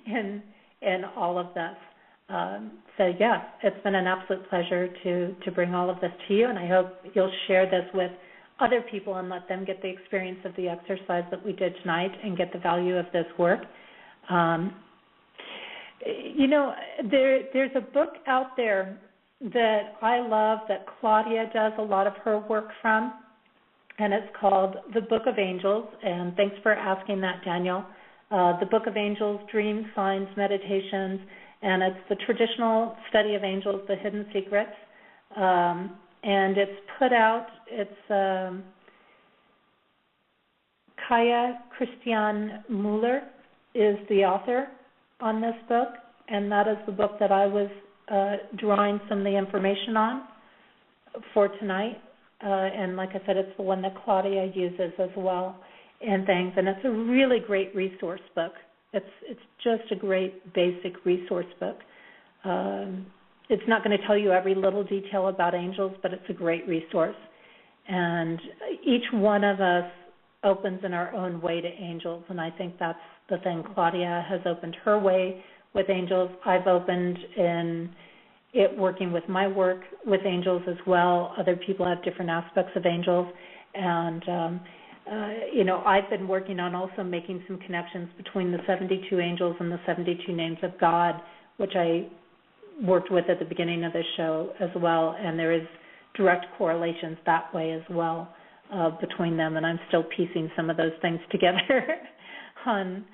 in all of this. So, yeah, it's been an absolute pleasure to bring all of this to you, and I hope you'll share this with other people and let them get the experience of the exercise that we did tonight and get the value of this work. There's a book out there that I love that Claudia does a lot of her work from, and it's called The Book of Angels, and thanks for asking that, Daniel. The Book of Angels, Dreams, Signs, Meditations, and it's the traditional study of angels, the hidden secrets, and it's put out, Kaya Christian Mueller is the author on this book, and that is the book that I was drawing some of the information on for tonight. And like I said, it's the one that Claudia uses as well and things. And it's a really great resource book. It's just a great basic resource book. It's not going to tell you every little detail about angels, but it's a great resource. And each one of us opens in our own way to angels, and I think that's the thing. Claudia has opened her way with angels. I've opened in it working with my work with angels as well. Other people have different aspects of angels, and I've been working on also making some connections between the 72 angels and the 72 names of God, which I worked with at the beginning of this show as well, and there is direct correlations that way as well between them, and I'm still piecing some of those things together on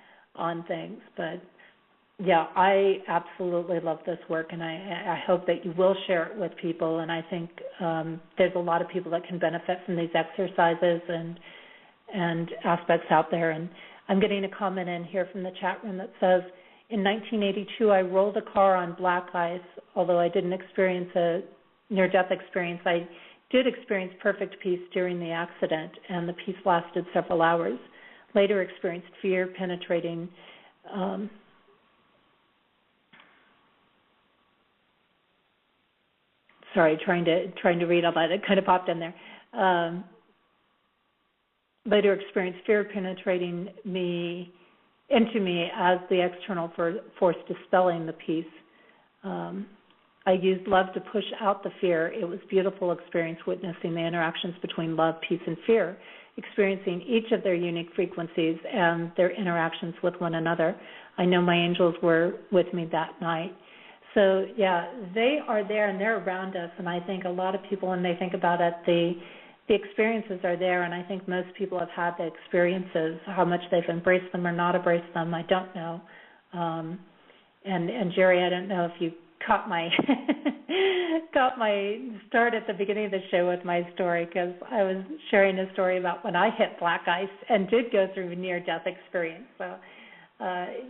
things. But yeah, I absolutely love this work, and I hope that you will share it with people, and I think there's a lot of people that can benefit from these exercises and aspects out there. And I'm getting a comment in here from the chat room that says, in 1982, I rolled a car on black ice. Although I didn't experience a near-death experience, I did experience perfect peace during the accident, and the peace lasted several hours. Later experienced fear penetrating sorry, trying to read all that. It kind of popped in there. Later experienced fear penetrating into me as the external force dispelling the peace. I used love to push out the fear. It was a beautiful experience witnessing the interactions between love, peace, and fear, experiencing each of their unique frequencies and their interactions with one another. I know my angels were with me that night. So, yeah, they are there and they're around us, and I think a lot of people, when they think about it, the experiences are there, and I think most people have had the experiences. How much they've embraced them or not embraced them, I don't know. And Jerry, I don't know if you caught my start at the beginning of the show with my story, because I was sharing a story about when I hit black ice and did go through a near-death experience. So,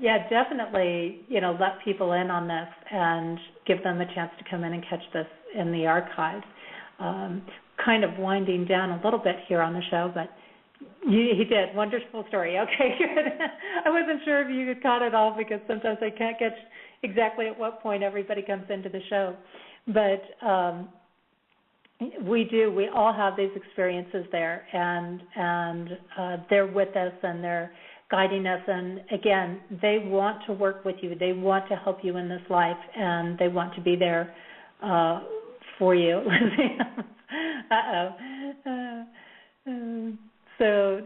yeah, definitely, let people in on this and give them a chance to come in and catch this in the archives. Kind of winding down a little bit here on the show, but he did. Wonderful story. Okay, good. I wasn't sure if you had caught it all, because sometimes I can't catch exactly at what point everybody comes into the show. But we do. We all have these experiences there, and they're with us, and they're guiding us. And, again, they want to work with you. They want to help you in this life, and they want to be there for you. So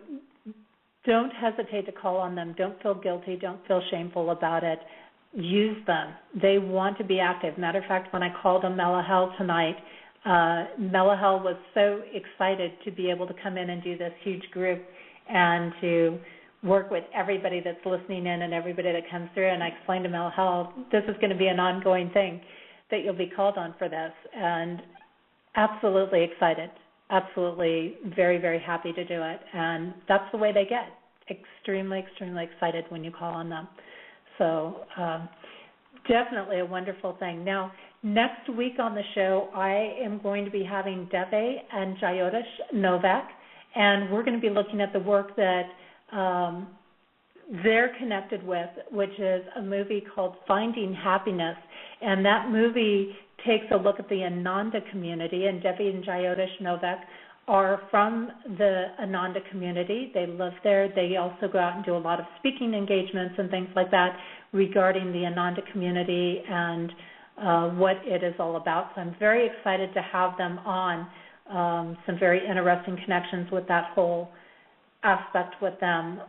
don't hesitate to call on them. Don't feel guilty. Don't feel shameful about it. Use them. They want to be active. Matter of fact, when I called on Melahel tonight, Melahel was so excited to be able to come in and do this huge group and to work with everybody that's listening in and everybody that comes through. And I explained to Melahel, this is going to be an ongoing thing, that you'll be called on for this. And absolutely excited. Absolutely very, very happy to do it. And that's the way they get. Extremely, extremely excited when you call on them. So definitely a wonderful thing. Now, next week on the show, I am going to be having Deve and Jyotish Novak, and we're going to be looking at the work that they're connected with, which is a movie called Finding Happiness. And that movie takes a look at the Ananda community, and Devi and Jyotish Novak are from the Ananda community. They live there. They also go out and do a lot of speaking engagements and things like that regarding the Ananda community and what it is all about. So I'm very excited to have them on, some very interesting connections with that whole aspect with them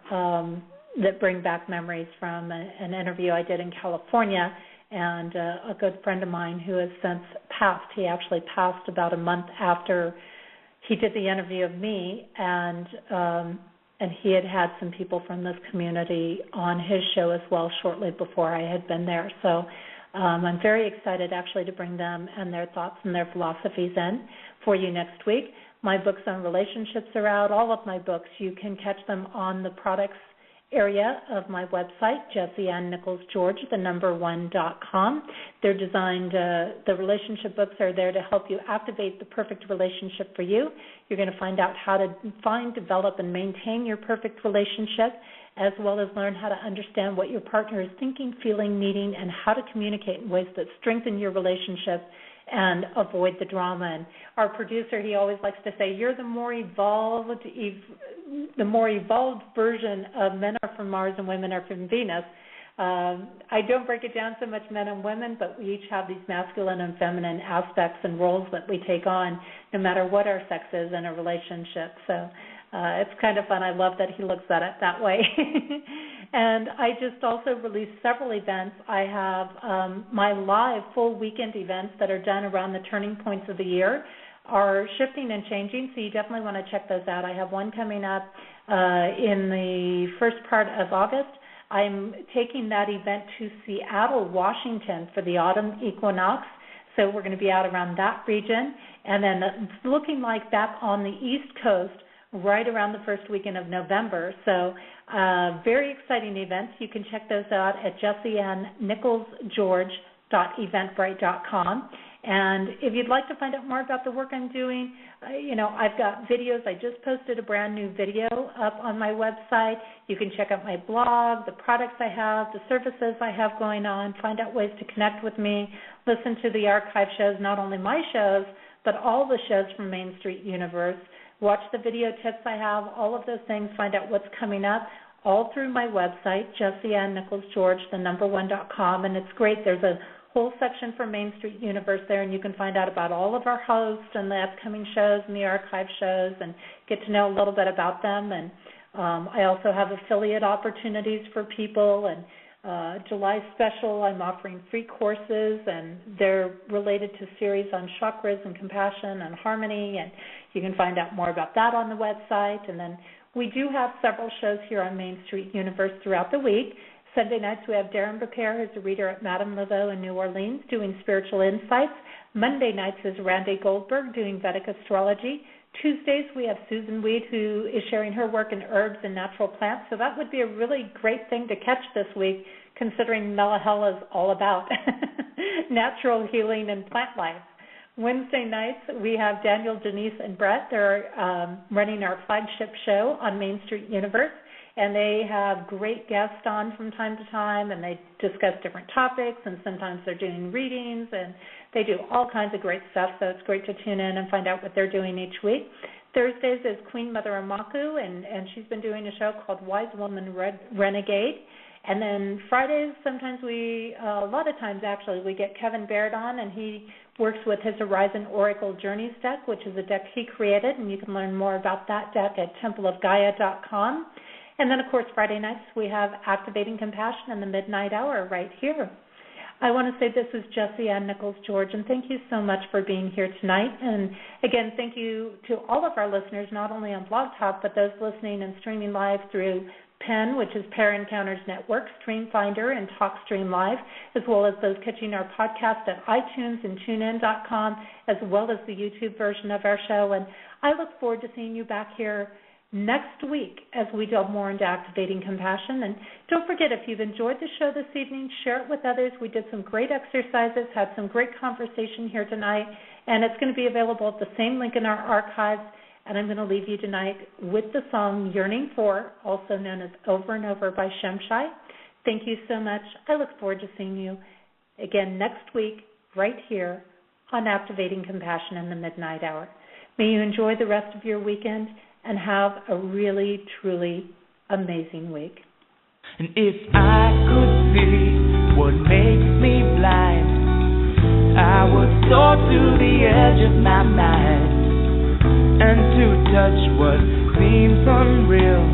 that bring back memories from an interview I did in California. And a good friend of mine who has since passed, he actually passed about a month after he did the interview of me, and he had some people from this community on his show as well shortly before I had been there. So I'm very excited actually to bring them and their thoughts and their philosophies in for you next week. My books on relationships are out. All of my books, you can catch them on the products area of my website, Ann Nichols George, #1.com. They're designed, the relationship books are there to help you activate the perfect relationship for you. You're going to find out how to find, develop, and maintain your perfect relationship, as well as learn how to understand what your partner is thinking, feeling, needing, and how to communicate in ways that strengthen your relationship and avoid the drama. And our producer, he always likes to say, you're the more evolved version of men are from Mars and women are from Venus. I don't break it down so much men and women, but we each have these masculine and feminine aspects and roles that we take on no matter what our sex is in a relationship. So it's kind of fun. I love that he looks at it that way. And I just also released several events. I have my live full weekend events that are done around the turning points of the year are shifting and changing, so you definitely want to check those out. I have one coming up in the first part of August. I'm taking that event to Seattle, Washington for the autumn equinox, so we're going to be out around that region. And then it's looking like back on the East Coast, right around the first weekend of November. So very exciting events. You can check those out at jessieannicholsgeorge.eventbrite.com. And if you'd like to find out more about the work I'm doing, I've got videos. I just posted a brand new video up on my website. You can check out my blog, the products I have, the services I have going on, find out ways to connect with me, listen to the archive shows, not only my shows, but all the shows from Main Street Universe. Watch the video tips I have, all of those things, find out what's coming up, all through my website, jessieannicholsgeorge1.com, and it's great. There's a whole section for Main Street Universe there, and you can find out about all of our hosts and the upcoming shows and the archive shows and get to know a little bit about them. And I also have affiliate opportunities for people, and July special, I'm offering free courses, and they're related to series on chakras and compassion and harmony, and you can find out more about that on the website. And then we do have several shows here on Main Street Universe throughout the week. Sunday nights we have Darren Becker, who's a reader at Madame Laveau in New Orleans, doing spiritual insights. Monday nights is Randy Goldberg doing Vedic astrology. Tuesdays we have Susan Weed, who is sharing her work in herbs and natural plants. So that would be a really great thing to catch this week, considering Melahella is all about natural healing and plant life. Wednesday nights we have Daniel, Denise, and Brett. They're running our flagship show on Main Street Universe. And they have great guests on from time to time, and they discuss different topics, and sometimes they're doing readings, and they do all kinds of great stuff, so it's great to tune in and find out what they're doing each week. Thursdays is Queen Mother Amaku, and she's been doing a show called Wise Woman Renegade. And then Fridays, a lot of times actually, we get Kevin Baird on, and he works with his Horizon Oracle Journeys deck, which is a deck he created, and you can learn more about that deck at templeofgaia.com. And then, of course, Friday nights we have Activating Compassion in the Midnight Hour right here. I want to say this is Jessie Ann Nichols George, and thank you so much for being here tonight. And again, thank you to all of our listeners, not only on Blog Talk, but those listening and streaming live through PEN, which is Pair Encounters Network, StreamFinder, and TalkStream Live, as well as those catching our podcast at iTunes and TuneIn.com, as well as the YouTube version of our show. And I look forward to seeing you back here next week as we delve more into activating compassion. And don't forget, if you've enjoyed the show this evening, share it with others. We did some great exercises, had some great conversation here tonight, and it's going to be available at the same link in our archives. And I'm going to leave you tonight with the song Yearning For, also known as Over and Over by Shemshai. Thank you so much. I look forward to seeing you again next week right here on Activating Compassion in the Midnight Hour. May you enjoy the rest of your weekend and have a really, truly amazing week. And if I could see what makes me blind, I would soar to the edge of my mind, and to touch what seems unreal,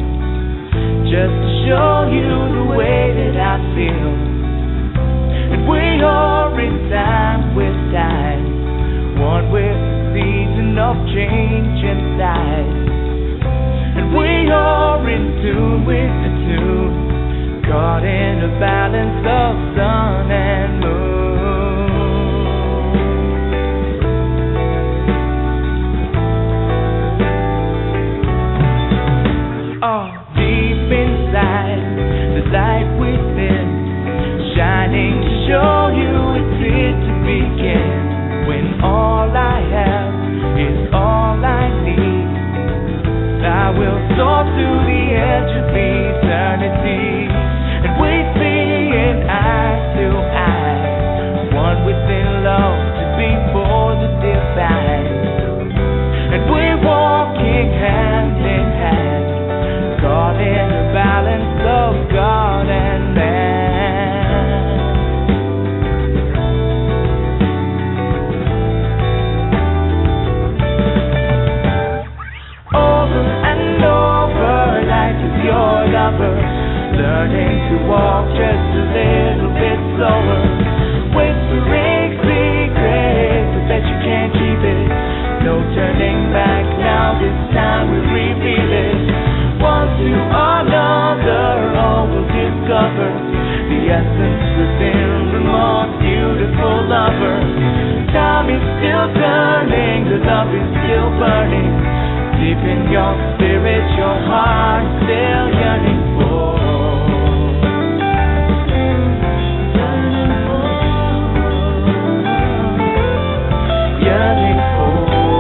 just to show you the way that I feel. And we are in time with time, one with the season of change inside. And we are in tune with the tune, caught in a balance of sun and moon. Oh, deep inside, the light within, shining to show you it's here to begin. When all I have is all I need, I will soar to the edge of eternity, and we see it eye to eye, one within love to be for the divine. And we're walking hand in hand, caught in the balance of God and man. Over and over, life is your lover, learning to walk just a little bit slower, whispering secrets, but that you can't keep it. No turning back now, this time we reveal it. One to another, all will discover the essence within the most beautiful lover. Time is still turning, the love is still burning. Deep in your spirit, your heart is still yearning for. Yearning for.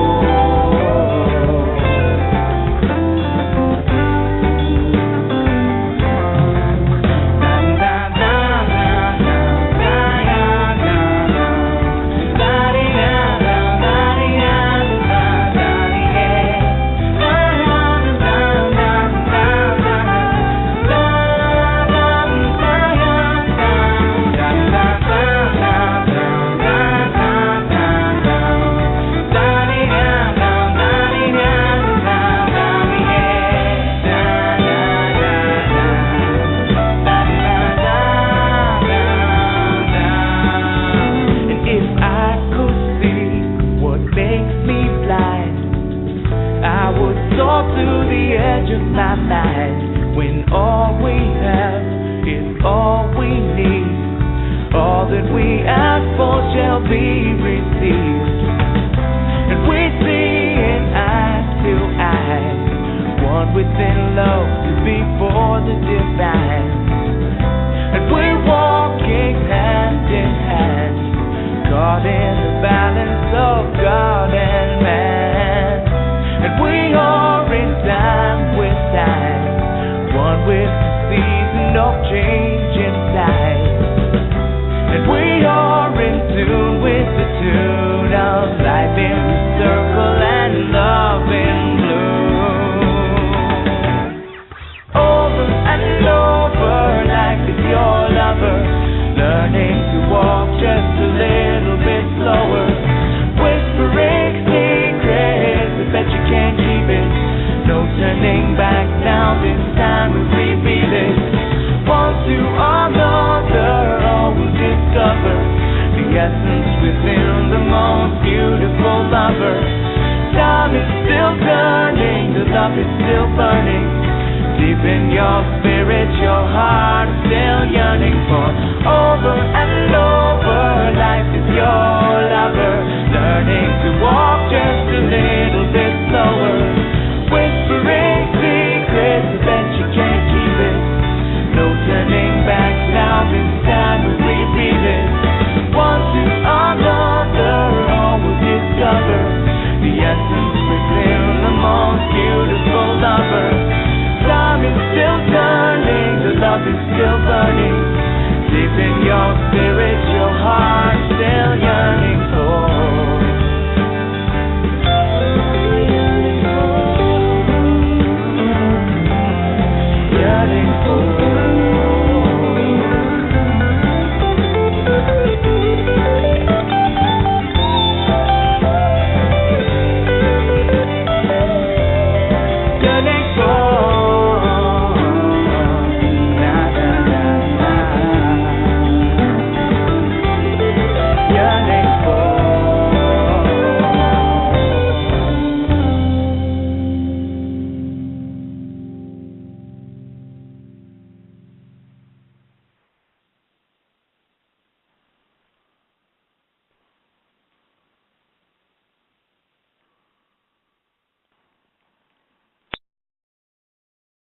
Over and over, life is yours.